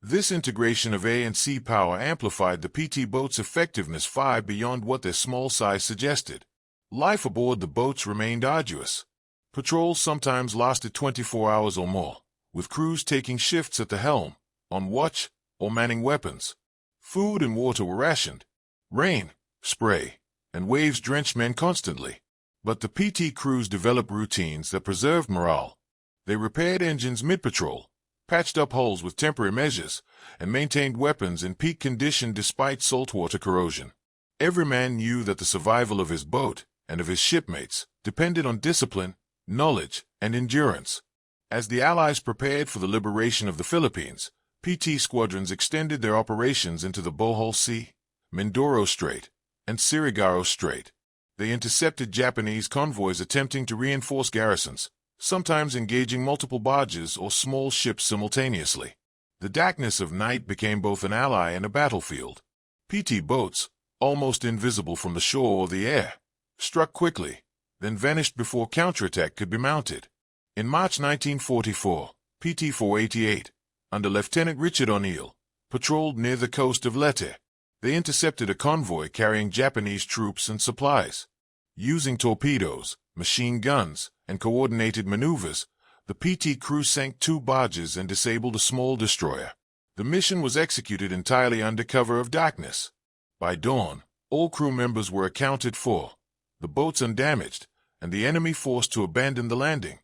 This integration of A and sea power amplified the PT boats' effectiveness far beyond what their small size suggested. Life aboard the boats remained arduous. Patrols sometimes lasted 24 hours or more, with crews taking shifts at the helm, on watch, or manning weapons. Food and water were rationed. Rain, spray, and waves drenched men constantly. But the PT crews developed routines that preserved morale. They repaired engines mid-patrol, patched up holes with temporary measures, and maintained weapons in peak condition despite saltwater corrosion. Every man knew that the survival of his boat and of his shipmates depended on discipline, knowledge, and endurance. As the Allies prepared for the liberation of the Philippines, PT squadrons extended their operations into the Bohol Sea, Mindoro Strait, and Surigao Strait. They intercepted Japanese convoys attempting to reinforce garrisons, sometimes engaging multiple barges or small ships simultaneously. The darkness of night became both an ally and a battlefield. PT boats, almost invisible from the shore or the air, struck quickly, then vanished before counterattack could be mounted. In March 1944, PT 488, under Lieutenant Richard O'Neill, patrolled near the coast of Leyte. They intercepted a convoy carrying Japanese troops and supplies. Using torpedoes, machine guns, and coordinated maneuvers, the PT crew sank 2 barges and disabled a small destroyer. The mission was executed entirely under cover of darkness. By dawn, all crew members were accounted for, the boats undamaged, and the enemy forced to abandon the landing,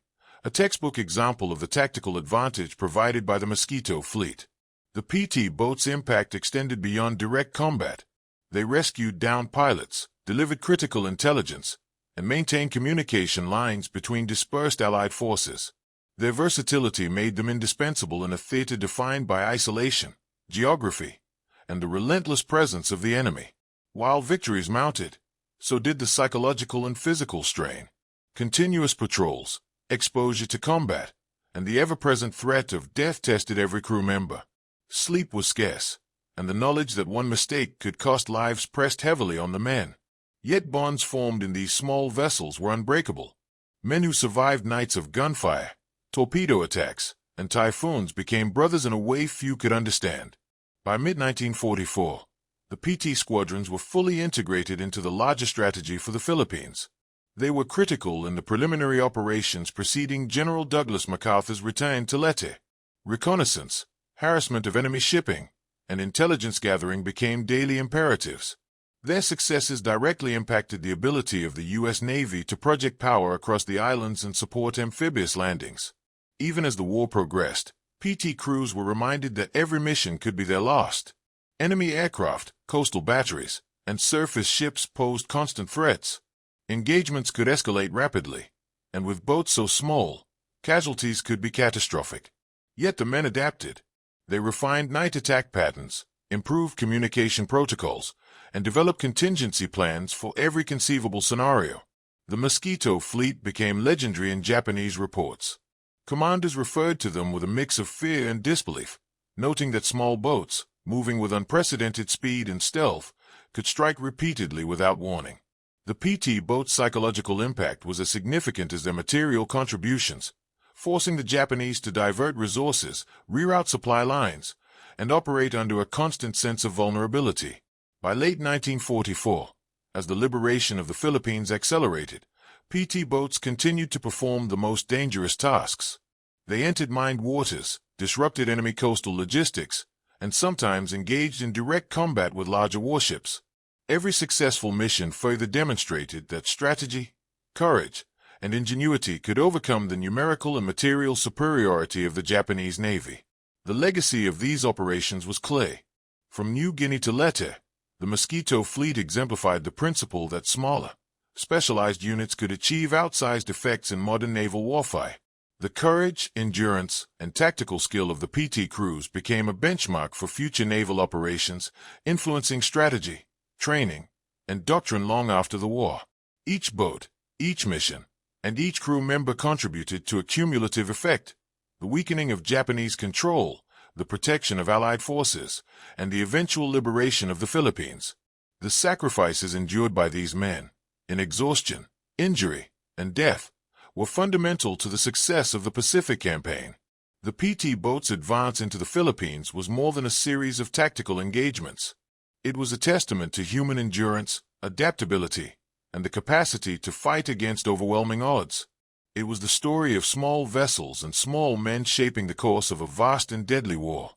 a textbook example of the tactical advantage provided by the Mosquito fleet. The PT boats' impact extended beyond direct combat. They rescued downed pilots, delivered critical intelligence, and maintained communication lines between dispersed Allied forces. Their versatility made them indispensable in a theater defined by isolation, geography, and the relentless presence of the enemy. While victories mounted, so did the psychological and physical strain. Continuous patrols, exposure to combat, and the ever-present threat of death tested every crew member. Sleep was scarce, and the knowledge that one mistake could cost lives pressed heavily on the men. Yet bonds formed in these small vessels were unbreakable. Men who survived nights of gunfire, torpedo attacks, and typhoons became brothers in a way few could understand. By mid-1944, the PT squadrons were fully integrated into the larger strategy for the Philippines. They were critical in the preliminary operations preceding General Douglas MacArthur's return to Leyte. Reconnaissance, harassment of enemy shipping, and intelligence gathering became daily imperatives. Their successes directly impacted the ability of the U.S. Navy to project power across the islands and support amphibious landings. Even as the war progressed, PT crews were reminded that every mission could be their last. Enemy aircraft, coastal batteries, and surface ships posed constant threats. Engagements could escalate rapidly, and with boats so small, casualties could be catastrophic. Yet the men adapted. They refined night attack patterns, improved communication protocols, and developed contingency plans for every conceivable scenario. The Mosquito fleet became legendary in Japanese reports. Commanders referred to them with a mix of fear and disbelief, noting that small boats, moving with unprecedented speed and stealth, could strike repeatedly without warning. The PT boat's psychological impact was as significant as their material contributions, forcing the Japanese to divert resources, reroute supply lines, and operate under a constant sense of vulnerability. By late 1944, as the liberation of the Philippines accelerated, PT boats continued to perform the most dangerous tasks. They entered mined waters, disrupted enemy coastal logistics, and sometimes engaged in direct combat with larger warships. Every successful mission further demonstrated that strategy, courage, and ingenuity could overcome the numerical and material superiority of the Japanese Navy. The legacy of these operations was clear. From New Guinea to Leyte, the Mosquito fleet exemplified the principle that smaller, specialized units could achieve outsized effects in modern naval warfare. The courage, endurance, and tactical skill of the PT crews became a benchmark for future naval operations, influencing strategy, training, and doctrine long after the war. Each boat, each mission, and each crew member contributed to a cumulative effect: the weakening of Japanese control, the protection of Allied forces, and the eventual liberation of the Philippines. The sacrifices endured by these men, in exhaustion, injury, and death, were fundamental to the success of the Pacific Campaign. The PT boat's advance into the Philippines was more than a series of tactical engagements. It was a testament to human endurance, adaptability, and the capacity to fight against overwhelming odds. It was the story of small vessels and small men shaping the course of a vast and deadly war.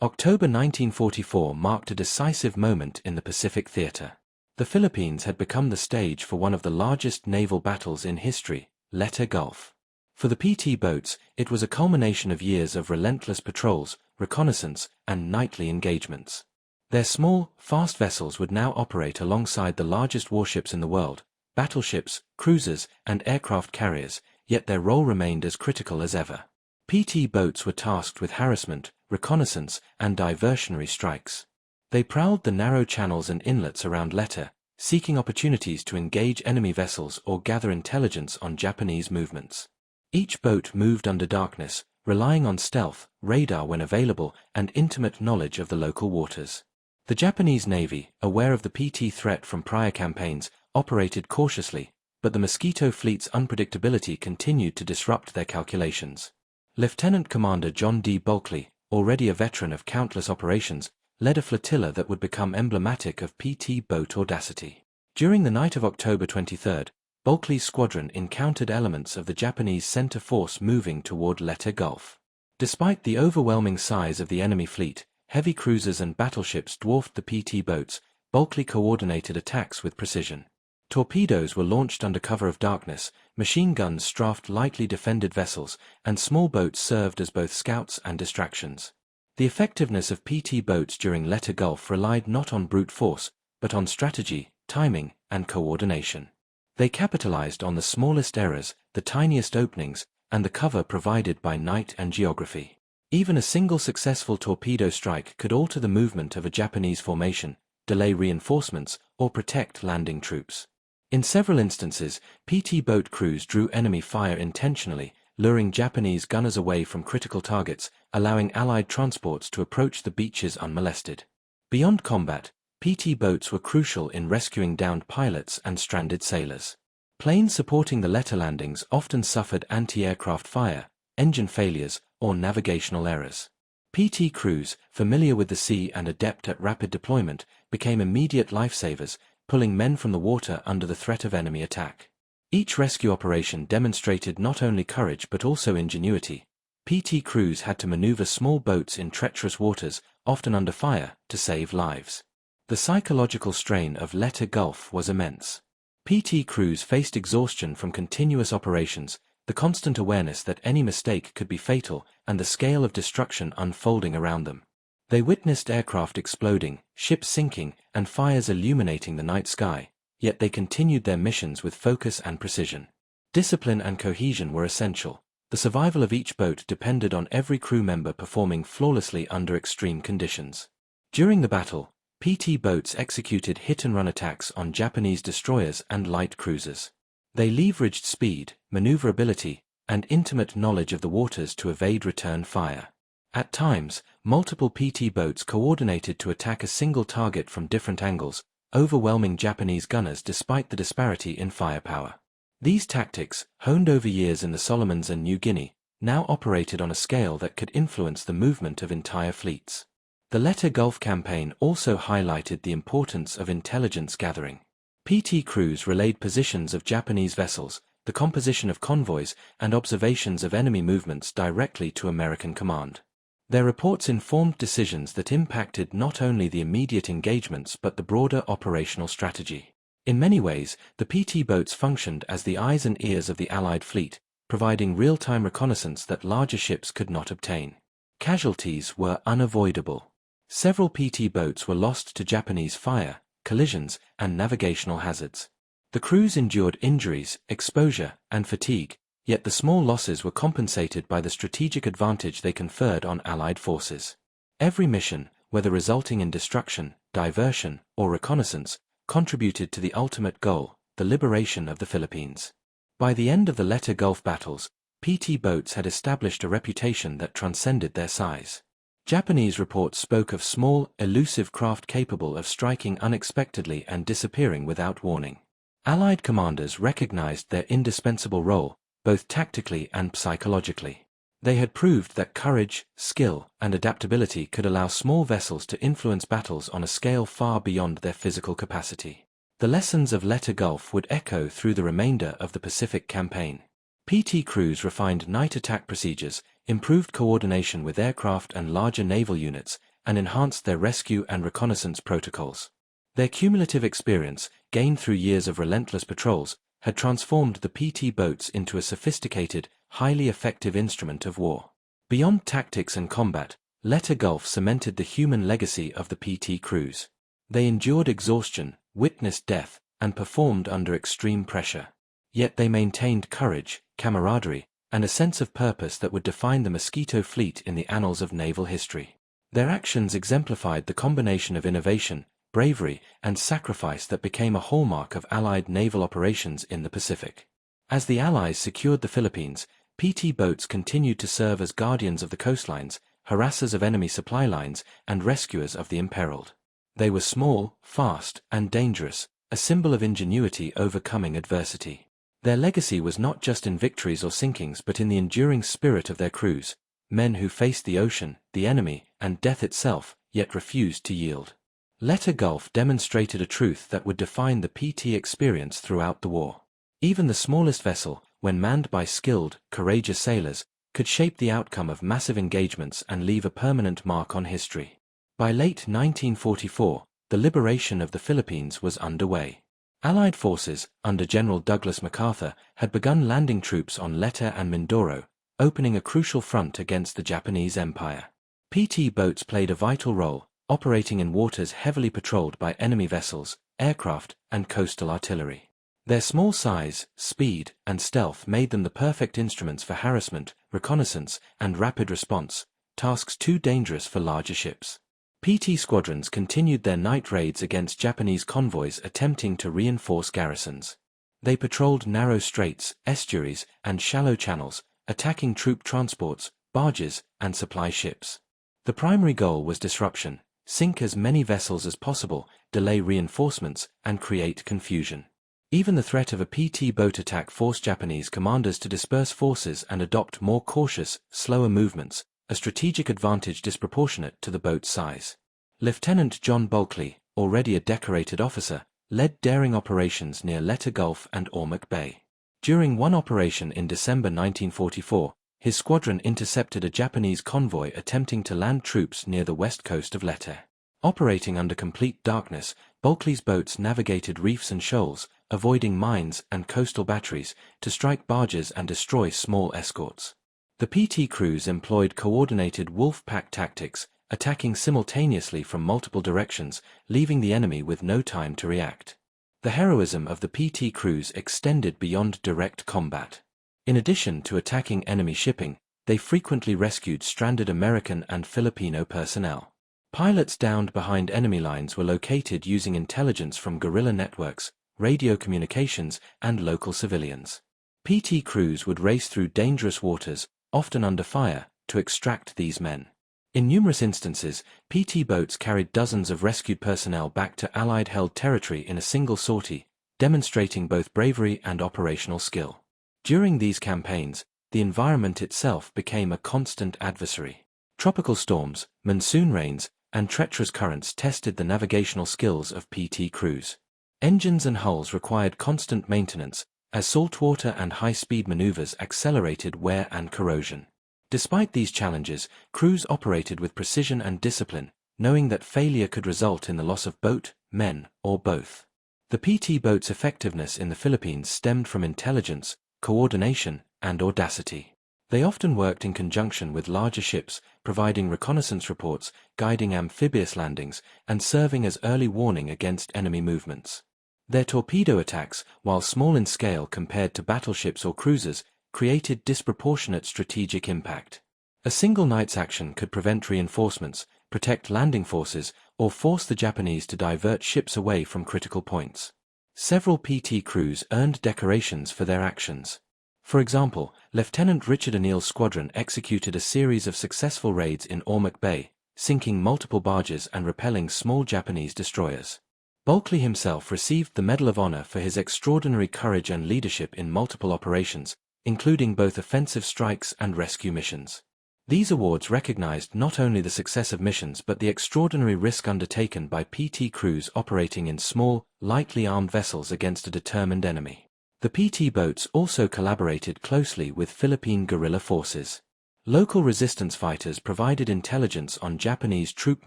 October 1944 marked a decisive moment in the Pacific theater. The Philippines had become the stage for one of the largest naval battles in history, Leyte Gulf. For the PT boats, it was a culmination of years of relentless patrols, reconnaissance, and nightly engagements. Their small, fast vessels would now operate alongside the largest warships in the world, battleships, cruisers, and aircraft carriers, yet their role remained as critical as ever. PT boats were tasked with harassment, reconnaissance, and diversionary strikes. They prowled the narrow channels and inlets around Leyte, seeking opportunities to engage enemy vessels or gather intelligence on Japanese movements. Each boat moved under darkness, relying on stealth, radar when available, and intimate knowledge of the local waters. The Japanese Navy, aware of the PT threat from prior campaigns, operated cautiously, but the Mosquito fleet's unpredictability continued to disrupt their calculations. Lieutenant Commander John D. Bulkley, already a veteran of countless operations, led a flotilla that would become emblematic of PT boat audacity. During the night of October 23, Bulkley's squadron encountered elements of the Japanese center force moving toward Leyte Gulf. Despite the overwhelming size of the enemy fleet, heavy cruisers and battleships dwarfed the PT boats. Bulkley coordinated attacks with precision. Torpedoes were launched under cover of darkness, machine guns strafed lightly defended vessels, and small boats served as both scouts and distractions. The effectiveness of PT boats during Letta Gulf relied not on brute force, but on strategy, timing, and coordination. They capitalized on the smallest errors, the tiniest openings, and the cover provided by night and geography. Even a single successful torpedo strike could alter the movement of a Japanese formation, delay reinforcements, or protect landing troops. In several instances, PT boat crews drew enemy fire intentionally, luring Japanese gunners away from critical targets, allowing Allied transports to approach the beaches unmolested. Beyond combat, PT boats were crucial in rescuing downed pilots and stranded sailors. Planes supporting the Letta landings often suffered anti-aircraft fire, engine failures, or navigational errors. PT crews, familiar with the sea and adept at rapid deployment, became immediate lifesavers, pulling men from the water under the threat of enemy attack. Each rescue operation demonstrated not only courage but also ingenuity. PT crews had to maneuver small boats in treacherous waters, often under fire, to save lives. The psychological strain of Letta Gulf was immense. PT crews faced exhaustion from continuous operations, the constant awareness that any mistake could be fatal, and the scale of destruction unfolding around them. They witnessed aircraft exploding, ships sinking, and fires illuminating the night sky, yet they continued their missions with focus and precision. Discipline and cohesion were essential. The survival of each boat depended on every crew member performing flawlessly under extreme conditions. During the battle, PT boats executed hit-and-run attacks on Japanese destroyers and light cruisers. They leveraged speed, maneuverability, and intimate knowledge of the waters to evade return fire. At times, multiple PT boats coordinated to attack a single target from different angles, overwhelming Japanese gunners despite the disparity in firepower. These tactics, honed over years in the Solomons and New Guinea, now operated on a scale that could influence the movement of entire fleets. The Letta Gulf campaign also highlighted the importance of intelligence gathering. PT crews relayed positions of Japanese vessels, the composition of convoys, and observations of enemy movements directly to American command. Their reports informed decisions that impacted not only the immediate engagements but the broader operational strategy. In many ways, the PT boats functioned as the eyes and ears of the Allied fleet, providing real-time reconnaissance that larger ships could not obtain. Casualties were unavoidable. Several PT boats were lost to Japanese fire, collisions, and navigational hazards. The crews endured injuries, exposure, and fatigue, yet the small losses were compensated by the strategic advantage they conferred on Allied forces. Every mission, whether resulting in destruction, diversion, or reconnaissance, contributed to the ultimate goal, the liberation of the Philippines. By the end of the Letta Gulf battles, PT boats had established a reputation that transcended their size. Japanese reports spoke of small, elusive craft capable of striking unexpectedly and disappearing without warning. Allied commanders recognized their indispensable role, both tactically and psychologically. They had proved that courage, skill, and adaptability could allow small vessels to influence battles on a scale far beyond their physical capacity. The lessons of Letta Gulf would echo through the remainder of the Pacific campaign. PT crews refined night attack procedures, improved coordination with aircraft and larger naval units, and enhanced their rescue and reconnaissance protocols. Their cumulative experience, gained through years of relentless patrols, had transformed the PT boats into a sophisticated, highly effective instrument of war. Beyond tactics and combat, Letta Gulf cemented the human legacy of the PT crews. They endured exhaustion, witnessed death, and performed under extreme pressure. Yet they maintained courage, camaraderie, and a sense of purpose that would define the Mosquito fleet in the annals of naval history. Their actions exemplified the combination of innovation, bravery, and sacrifice that became a hallmark of Allied naval operations in the Pacific. As the Allies secured the Philippines, PT boats continued to serve as guardians of the coastlines, harassers of enemy supply lines, and rescuers of the imperiled. They were small, fast, and dangerous, a symbol of ingenuity overcoming adversity. Their legacy was not just in victories or sinkings but in the enduring spirit of their crews, men who faced the ocean, the enemy, and death itself, yet refused to yield. Letta Gulf demonstrated a truth that would define the PT experience throughout the war. Even the smallest vessel, when manned by skilled, courageous sailors, could shape the outcome of massive engagements and leave a permanent mark on history. By late 1944, the liberation of the Philippines was underway. Allied forces, under General Douglas MacArthur, had begun landing troops on Letta and Mindoro, opening a crucial front against the Japanese Empire. PT boats played a vital role, operating in waters heavily patrolled by enemy vessels, aircraft, and coastal artillery. Their small size, speed, and stealth made them the perfect instruments for harassment, reconnaissance, and rapid response, tasks too dangerous for larger ships. PT squadrons continued their night raids against Japanese convoys attempting to reinforce garrisons. They patrolled narrow straits, estuaries, and shallow channels, attacking troop transports, barges, and supply ships. The primary goal was disruption: sink as many vessels as possible, delay reinforcements, and create confusion. Even the threat of a PT boat attack forced Japanese commanders to disperse forces and adopt more cautious, slower movements, a strategic advantage disproportionate to the boat's size. Lieutenant John Bulkley, already a decorated officer, led daring operations near Letta Gulf and Ormuz Bay. During one operation in December 1944, his squadron intercepted a Japanese convoy attempting to land troops near the west coast of Letta. Operating under complete darkness, Bulkley's boats navigated reefs and shoals, avoiding mines and coastal batteries, to strike barges and destroy small escorts. The PT crews employed coordinated wolf pack tactics, attacking simultaneously from multiple directions, leaving the enemy with no time to react. The heroism of the PT crews extended beyond direct combat. In addition to attacking enemy shipping, they frequently rescued stranded American and Filipino personnel. Pilots downed behind enemy lines were located using intelligence from guerrilla networks, radio communications, and local civilians. PT crews would race through dangerous waters, often under fire, to extract these men. In numerous instances, PT boats carried dozens of rescued personnel back to Allied-held territory in a single sortie, demonstrating both bravery and operational skill. During these campaigns, the environment itself became a constant adversary. Tropical storms, monsoon rains, and treacherous currents tested the navigational skills of PT crews. Engines and hulls required constant maintenance, as saltwater and high-speed maneuvers accelerated wear and corrosion. Despite these challenges, crews operated with precision and discipline, knowing that failure could result in the loss of boat, men, or both. The PT boat's effectiveness in the Philippines stemmed from intelligence, coordination, and audacity. They often worked in conjunction with larger ships, providing reconnaissance reports, guiding amphibious landings, and serving as early warning against enemy movements. Their torpedo attacks, while small in scale compared to battleships or cruisers, created disproportionate strategic impact. A single night's action could prevent reinforcements, protect landing forces, or force the Japanese to divert ships away from critical points. Several PT crews earned decorations for their actions. For example, Lieutenant Richard O'Neill's squadron executed a series of successful raids in Ormuz Bay, sinking multiple barges and repelling small Japanese destroyers. Bulkley himself received the Medal of Honor for his extraordinary courage and leadership in multiple operations, including both offensive strikes and rescue missions. These awards recognized not only the success of missions but the extraordinary risk undertaken by PT crews operating in small, lightly armed vessels against a determined enemy. The PT boats also collaborated closely with Philippine guerrilla forces. Local resistance fighters provided intelligence on Japanese troop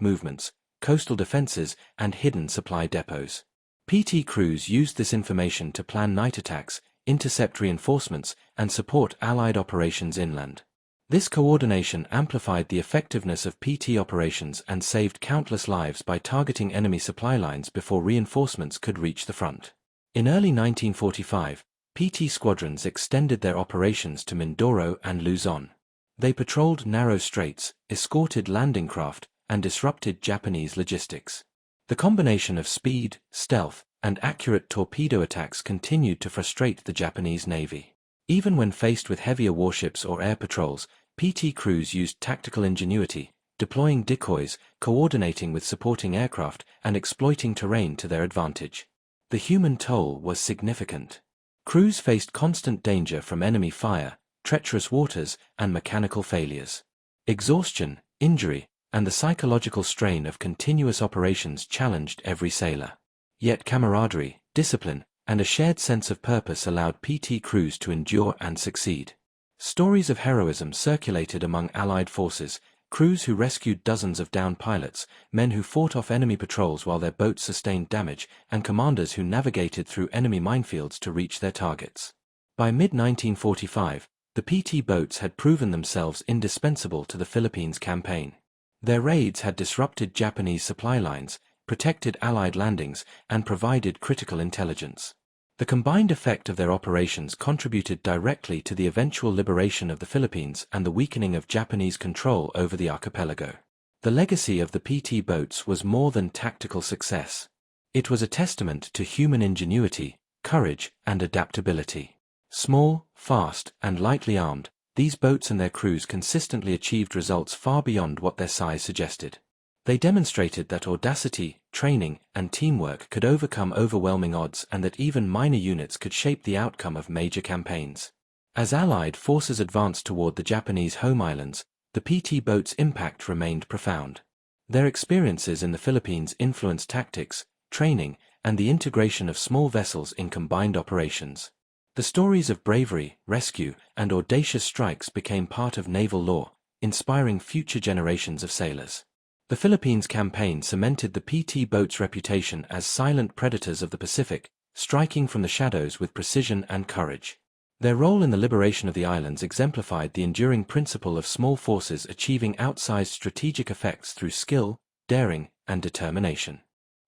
movements, coastal defenses, and hidden supply depots. PT crews used this information to plan night attacks, intercept reinforcements, and support Allied operations inland. This coordination amplified the effectiveness of PT operations and saved countless lives by targeting enemy supply lines before reinforcements could reach the front. In early 1945, PT squadrons extended their operations to Mindoro and Luzon. They patrolled narrow straits, escorted landing craft, and disrupted Japanese logistics. The combination of speed, stealth, and accurate torpedo attacks continued to frustrate the Japanese Navy. Even when faced with heavier warships or air patrols, PT crews used tactical ingenuity, deploying decoys, coordinating with supporting aircraft, and exploiting terrain to their advantage. The human toll was significant. Crews faced constant danger from enemy fire, treacherous waters, and mechanical failures. Exhaustion, injury, and the psychological strain of continuous operations challenged every sailor. Yet camaraderie, discipline, and a shared sense of purpose allowed PT crews to endure and succeed. Stories of heroism circulated among Allied forces, crews who rescued dozens of downed pilots, men who fought off enemy patrols while their boats sustained damage, and commanders who navigated through enemy minefields to reach their targets. By mid-1945, the PT boats had proven themselves indispensable to the Philippines campaign. Their raids had disrupted Japanese supply lines, protected Allied landings, and provided critical intelligence. The combined effect of their operations contributed directly to the eventual liberation of the Philippines and the weakening of Japanese control over the archipelago. The legacy of the PT boats was more than tactical success. It was a testament to human ingenuity, courage, and adaptability. Small, fast, and lightly armed, these boats and their crews consistently achieved results far beyond what their size suggested. They demonstrated that audacity, training, and teamwork could overcome overwhelming odds and that even minor units could shape the outcome of major campaigns. As Allied forces advanced toward the Japanese home islands, the PT boats' impact remained profound. Their experiences in the Philippines influenced tactics, training, and the integration of small vessels in combined operations. The stories of bravery, rescue, and audacious strikes became part of naval lore, inspiring future generations of sailors. The Philippines campaign cemented the PT boats' reputation as silent predators of the Pacific, striking from the shadows with precision and courage. Their role in the liberation of the islands exemplified the enduring principle of small forces achieving outsized strategic effects through skill, daring, and determination.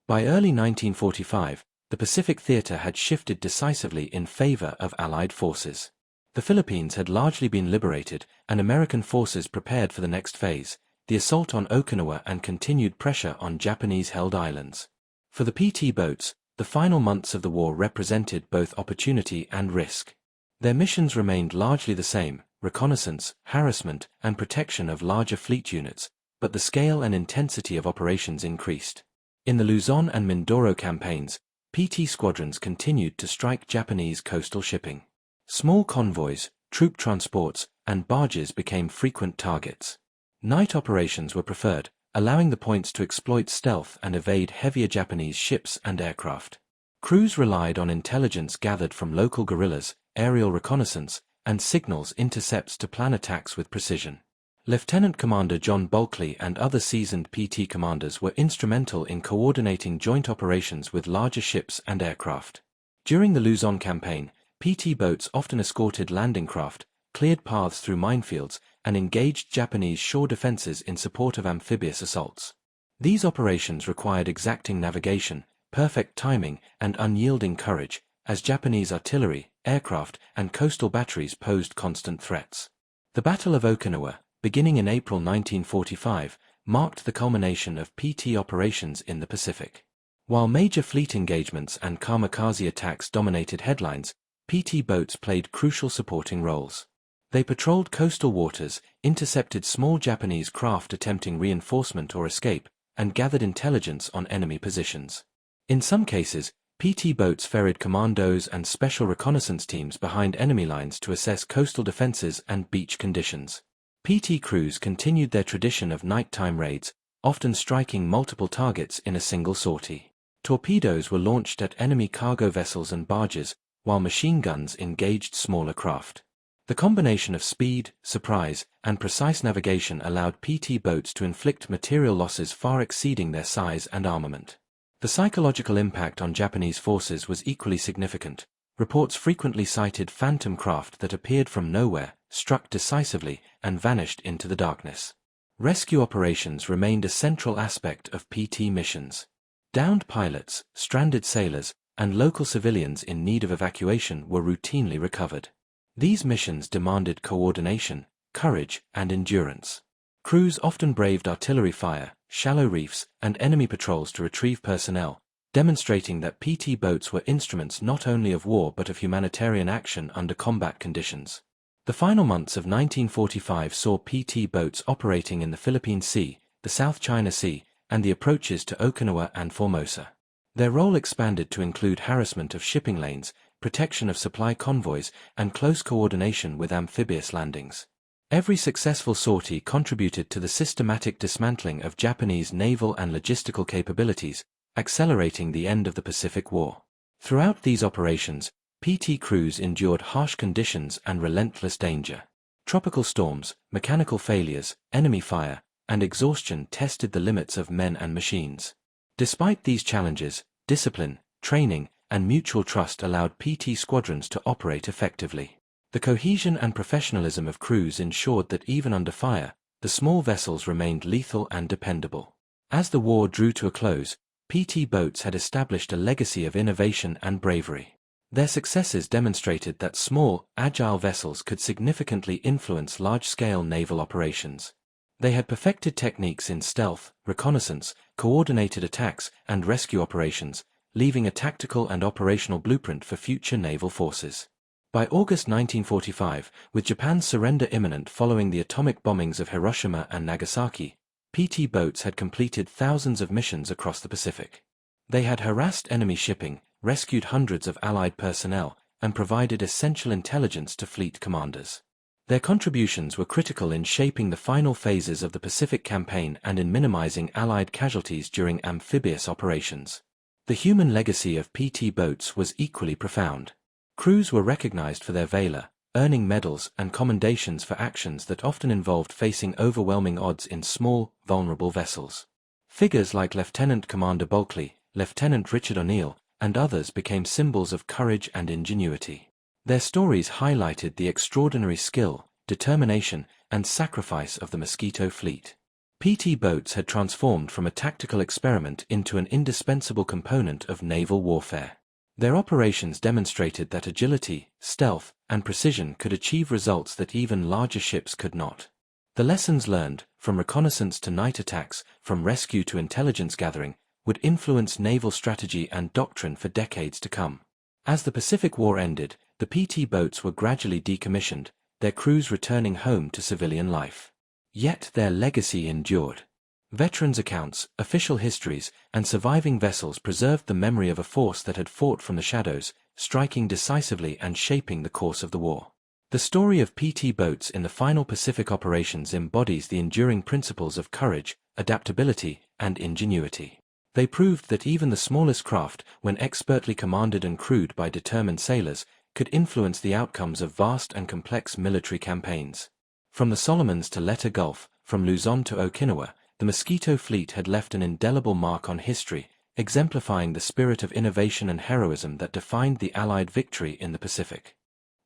By early 1945, the Pacific theater had shifted decisively in favor of Allied forces. The Philippines had largely been liberated, and American forces prepared for the next phase, the assault on Okinawa and continued pressure on Japanese-held islands. For the PT boats, the final months of the war represented both opportunity and risk. Their missions remained largely the same: reconnaissance, harassment, and protection of larger fleet units, but the scale and intensity of operations increased. In the Luzon and Mindoro campaigns, PT squadrons continued to strike Japanese coastal shipping. Small convoys, troop transports, and barges became frequent targets. Night operations were preferred, allowing the points to exploit stealth and evade heavier Japanese ships and aircraft. Crews relied on intelligence gathered from local guerrillas, aerial reconnaissance, and signals intercepts to plan attacks with precision. Lieutenant Commander John Bulkley and other seasoned PT commanders were instrumental in coordinating joint operations with larger ships and aircraft. During the Luzon campaign, PT boats often escorted landing craft, cleared paths through minefields, and engaged Japanese shore defenses in support of amphibious assaults. These operations required exacting navigation, perfect timing, and unyielding courage, as Japanese artillery, aircraft, and coastal batteries posed constant threats. The Battle of Okinawa, beginning in April 1945, marked the culmination of PT operations in the Pacific. While major fleet engagements and kamikaze attacks dominated headlines, PT boats played crucial supporting roles. They patrolled coastal waters, intercepted small Japanese craft attempting reinforcement or escape, and gathered intelligence on enemy positions. In some cases, PT boats ferried commandos and special reconnaissance teams behind enemy lines to assess coastal defenses and beach conditions. PT crews continued their tradition of nighttime raids, often striking multiple targets in a single sortie. Torpedoes were launched at enemy cargo vessels and barges, while machine guns engaged smaller craft. The combination of speed, surprise, and precise navigation allowed PT boats to inflict material losses far exceeding their size and armament. The psychological impact on Japanese forces was equally significant. Reports frequently cited phantom craft that appeared from nowhere, struck decisively, and vanished into the darkness. Rescue operations remained a central aspect of PT missions. Downed pilots, stranded sailors, and local civilians in need of evacuation were routinely recovered. These missions demanded coordination, courage, and endurance. Crews often braved artillery fire, shallow reefs, and enemy patrols to retrieve personnel, demonstrating that PT boats were instruments not only of war but of humanitarian action under combat conditions. The final months of 1945 saw PT boats operating in the Philippine Sea, the South China Sea, and the approaches to Okinawa and Formosa. Their role expanded to include harassment of shipping lanes, protection of supply convoys, and close coordination with amphibious landings. Every successful sortie contributed to the systematic dismantling of Japanese naval and logistical capabilities, accelerating the end of the Pacific War. Throughout these operations, PT crews endured harsh conditions and relentless danger. Tropical storms, mechanical failures, enemy fire, and exhaustion tested the limits of men and machines. Despite these challenges, discipline, training, and mutual trust allowed PT squadrons to operate effectively. The cohesion and professionalism of crews ensured that even under fire, the small vessels remained lethal and dependable. As the war drew to a close, PT boats had established a legacy of innovation and bravery. Their successes demonstrated that small, agile vessels could significantly influence large-scale naval operations. They had perfected techniques in stealth, reconnaissance, coordinated attacks, and rescue operations, leaving a tactical and operational blueprint for future naval forces. By August 1945, with Japan's surrender imminent following the atomic bombings of Hiroshima and Nagasaki, PT boats had completed thousands of missions across the Pacific. They had harassed enemy shipping, rescued hundreds of Allied personnel, and provided essential intelligence to fleet commanders. Their contributions were critical in shaping the final phases of the Pacific Campaign and in minimizing Allied casualties during amphibious operations. The human legacy of PT boats was equally profound. Crews were recognized for their valor, earning medals and commendations for actions that often involved facing overwhelming odds in small, vulnerable vessels. Figures like Lieutenant Commander Bulkley, Lieutenant Richard O'Neill, and others became symbols of courage and ingenuity. Their stories highlighted the extraordinary skill, determination, and sacrifice of the Mosquito fleet. PT boats had transformed from a tactical experiment into an indispensable component of naval warfare. Their operations demonstrated that agility, stealth, and precision could achieve results that even larger ships could not. The lessons learned, from reconnaissance to night attacks, from rescue to intelligence gathering, would influence naval strategy and doctrine for decades to come. As the Pacific War ended, the PT boats were gradually decommissioned, their crews returning home to civilian life. Yet their legacy endured. Veterans' accounts, official histories, and surviving vessels preserved the memory of a force that had fought from the shadows, striking decisively and shaping the course of the war. The story of PT boats in the final Pacific operations embodies the enduring principles of courage, adaptability, and ingenuity. They proved that even the smallest craft, when expertly commanded and crewed by determined sailors, could influence the outcomes of vast and complex military campaigns. From the Solomons to Leyte Gulf, from Luzon to Okinawa, the Mosquito fleet had left an indelible mark on history, exemplifying the spirit of innovation and heroism that defined the Allied victory in the Pacific.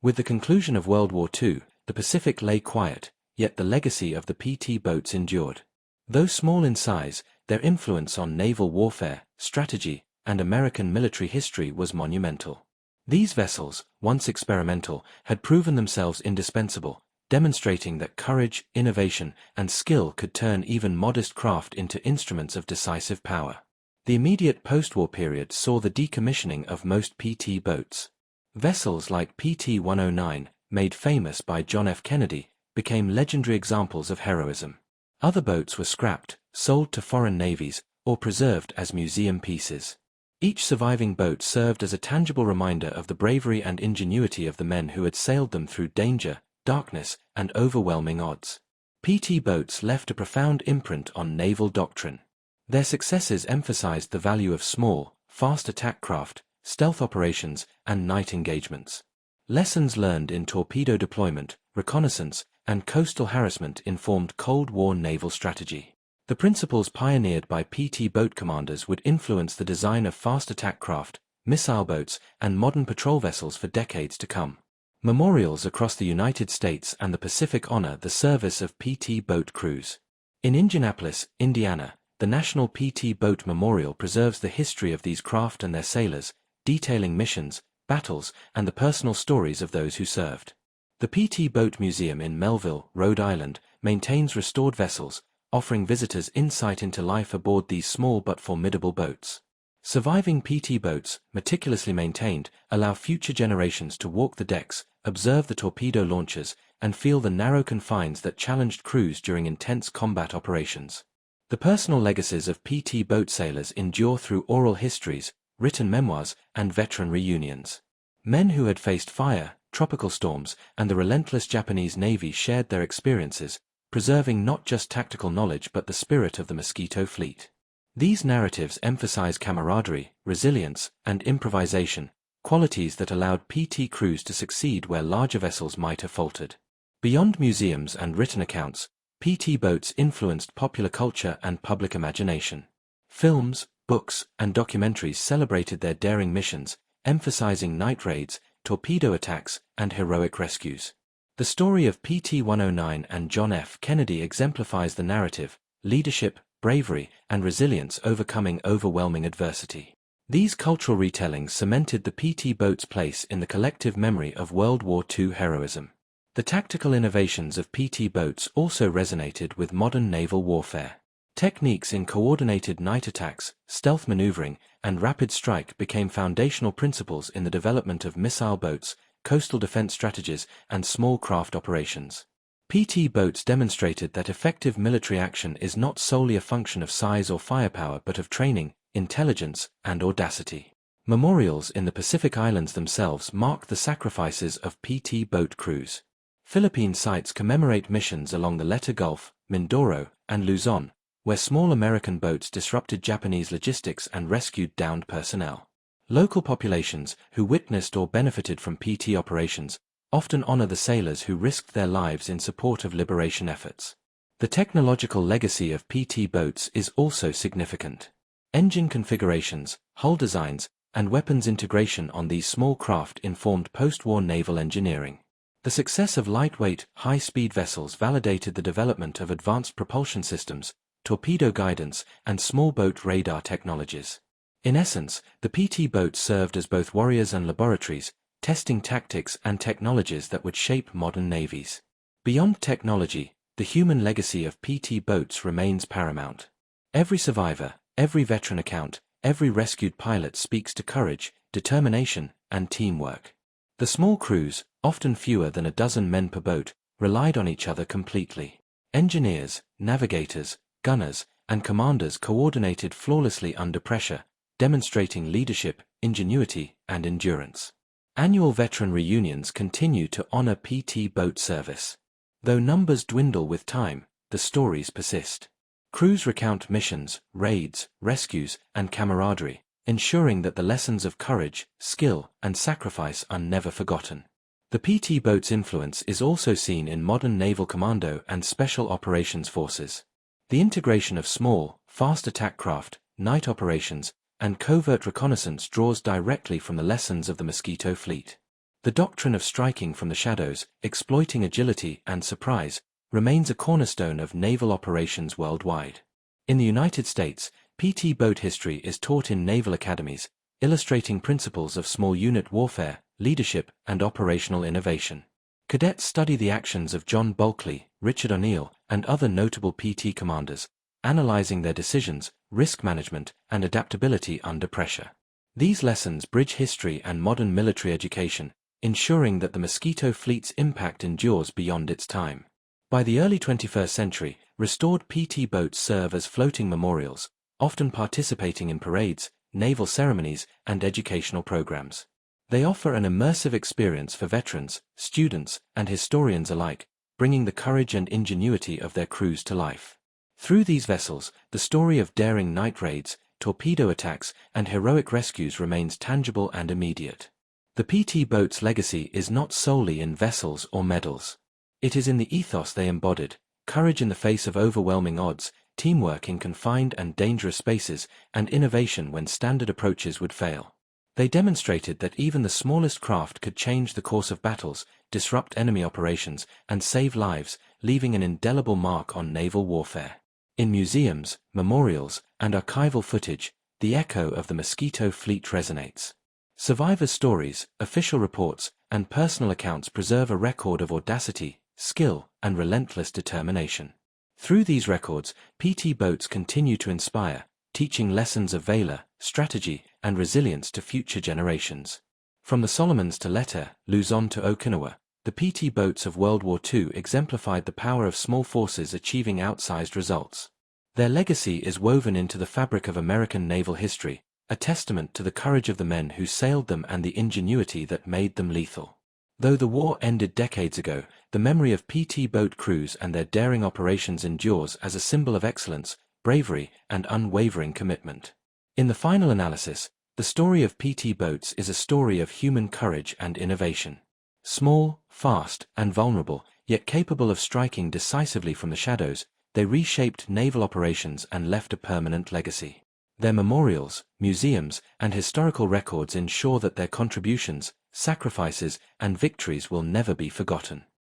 With the conclusion of World War II, the Pacific lay quiet, yet the legacy of the PT boats endured. Though small in size, their influence on naval warfare, strategy, and American military history was monumental. These vessels, once experimental, had proven themselves indispensable, demonstrating that courage, innovation, and skill could turn even modest craft into instruments of decisive power. The immediate post-war period saw the decommissioning of most PT boats. Vessels like PT-109, made famous by John F. Kennedy, became legendary examples of heroism. Other boats were scrapped, sold to foreign navies, or preserved as museum pieces. Each surviving boat served as a tangible reminder of the bravery and ingenuity of the men who had sailed them through danger, darkness, and overwhelming odds. PT boats left a profound imprint on naval doctrine. Their successes emphasized the value of small, fast attack craft, stealth operations, and night engagements. Lessons learned in torpedo deployment, reconnaissance, and coastal harassment informed Cold War naval strategy. The principles pioneered by PT boat commanders would influence the design of fast attack craft, missile boats, and modern patrol vessels for decades to come. Memorials across the United States and the Pacific honor the service of PT boat crews. In Indianapolis, Indiana, the National PT Boat Memorial preserves the history of these craft and their sailors, detailing missions, battles, and the personal stories of those who served. The PT Boat Museum in Melville, Rhode Island, maintains restored vessels, offering visitors insight into life aboard these small but formidable boats. Surviving PT boats, meticulously maintained, allow future generations to walk the decks, observe the torpedo launches, and feel the narrow confines that challenged crews during intense combat operations. The personal legacies of PT boat sailors endure through oral histories, written memoirs, and veteran reunions. Men who had faced fire, tropical storms, and the relentless Japanese Navy shared their experiences, preserving not just tactical knowledge but the spirit of the Mosquito fleet. These narratives emphasize camaraderie, resilience, and improvisation, qualities that allowed PT crews to succeed where larger vessels might have faltered. Beyond museums and written accounts, PT boats influenced popular culture and public imagination. Films, books, and documentaries celebrated their daring missions, emphasizing night raids, torpedo attacks, and heroic rescues. The story of PT-109 and John F. Kennedy exemplifies the narrative, leadership, bravery, and resilience overcoming overwhelming adversity. These cultural retellings cemented the PT boat's place in the collective memory of World War II heroism. The tactical innovations of PT boats also resonated with modern naval warfare. Techniques in coordinated night attacks, stealth maneuvering, and rapid strike became foundational principles in the development of missile boats, coastal defense strategies, and small craft operations. PT boats demonstrated that effective military action is not solely a function of size or firepower but of training, intelligence, and audacity. Memorials in the Pacific Islands themselves mark the sacrifices of PT boat crews. Philippine sites commemorate missions along the Leyte Gulf, Mindoro, and Luzon, where small American boats disrupted Japanese logistics and rescued downed personnel. Local populations, who witnessed or benefited from PT operations, often honor the sailors who risked their lives in support of liberation efforts. The technological legacy of PT boats is also significant. Engine configurations, hull designs, and weapons integration on these small craft informed post-war naval engineering. The success of lightweight, high-speed vessels validated the development of advanced propulsion systems, torpedo guidance, and small boat radar technologies. In essence, the PT boats served as both warriors and laboratories, testing tactics and technologies that would shape modern navies. Beyond technology, the human legacy of PT boats remains paramount. Every survivor, every veteran account, every rescued pilot speaks to courage, determination, and teamwork. The small crews, often fewer than a dozen men per boat, relied on each other completely. Engineers, navigators, gunners, and commanders coordinated flawlessly under pressure, demonstrating leadership, ingenuity, and endurance. Annual veteran reunions continue to honor PT boat service. Though numbers dwindle with time, the stories persist. Crews recount missions, raids, rescues, and camaraderie, ensuring that the lessons of courage, skill, and sacrifice are never forgotten. The PT boat's influence is also seen in modern naval commando and special operations forces. The integration of small, fast attack craft, night operations, and covert reconnaissance draws directly from the lessons of the Mosquito fleet. The doctrine of striking from the shadows, exploiting agility and surprise, remains a cornerstone of naval operations worldwide. In the United States, PT boat history is taught in naval academies, illustrating principles of small unit warfare, leadership, and operational innovation. Cadets study the actions of John Bulkley, Richard O'Neill, and other notable PT commanders, analyzing their decisions, risk management, and adaptability under pressure. These lessons bridge history and modern military education, ensuring that the Mosquito fleet's impact endures beyond its time. By the early 21st century, restored PT boats serve as floating memorials, often participating in parades, naval ceremonies, and educational programs. They offer an immersive experience for veterans, students, and historians alike, bringing the courage and ingenuity of their crews to life. Through these vessels, the story of daring night raids, torpedo attacks, and heroic rescues remains tangible and immediate. The PT boat's legacy is not solely in vessels or medals. It is in the ethos they embodied: courage in the face of overwhelming odds, teamwork in confined and dangerous spaces, and innovation when standard approaches would fail. They demonstrated that even the smallest craft could change the course of battles, disrupt enemy operations, and save lives, leaving an indelible mark on naval warfare. In museums, memorials, and archival footage, the echo of the Mosquito fleet resonates. Survivors' stories, official reports, and personal accounts preserve a record of audacity, skill, and relentless determination. Through these records, PT boats continue to inspire, teaching lessons of valor, strategy, and resilience to future generations. From the Solomons to Leyte, Luzon to Okinawa, the PT boats of World War II exemplified the power of small forces achieving outsized results. Their legacy is woven into the fabric of American naval history, a testament to the courage of the men who sailed them and the ingenuity that made them lethal. Though the war ended decades ago, the memory of PT boat crews and their daring operations endures as a symbol of excellence, bravery, and unwavering commitment. In the final analysis, the story of PT boats is a story of human courage and innovation. Small, fast, and vulnerable, Yet capable of striking decisively from the shadows, they reshaped naval operations and left a permanent legacy. Their memorials, museums, and historical records ensure that their contributions, sacrifices, and victories will never be forgotten.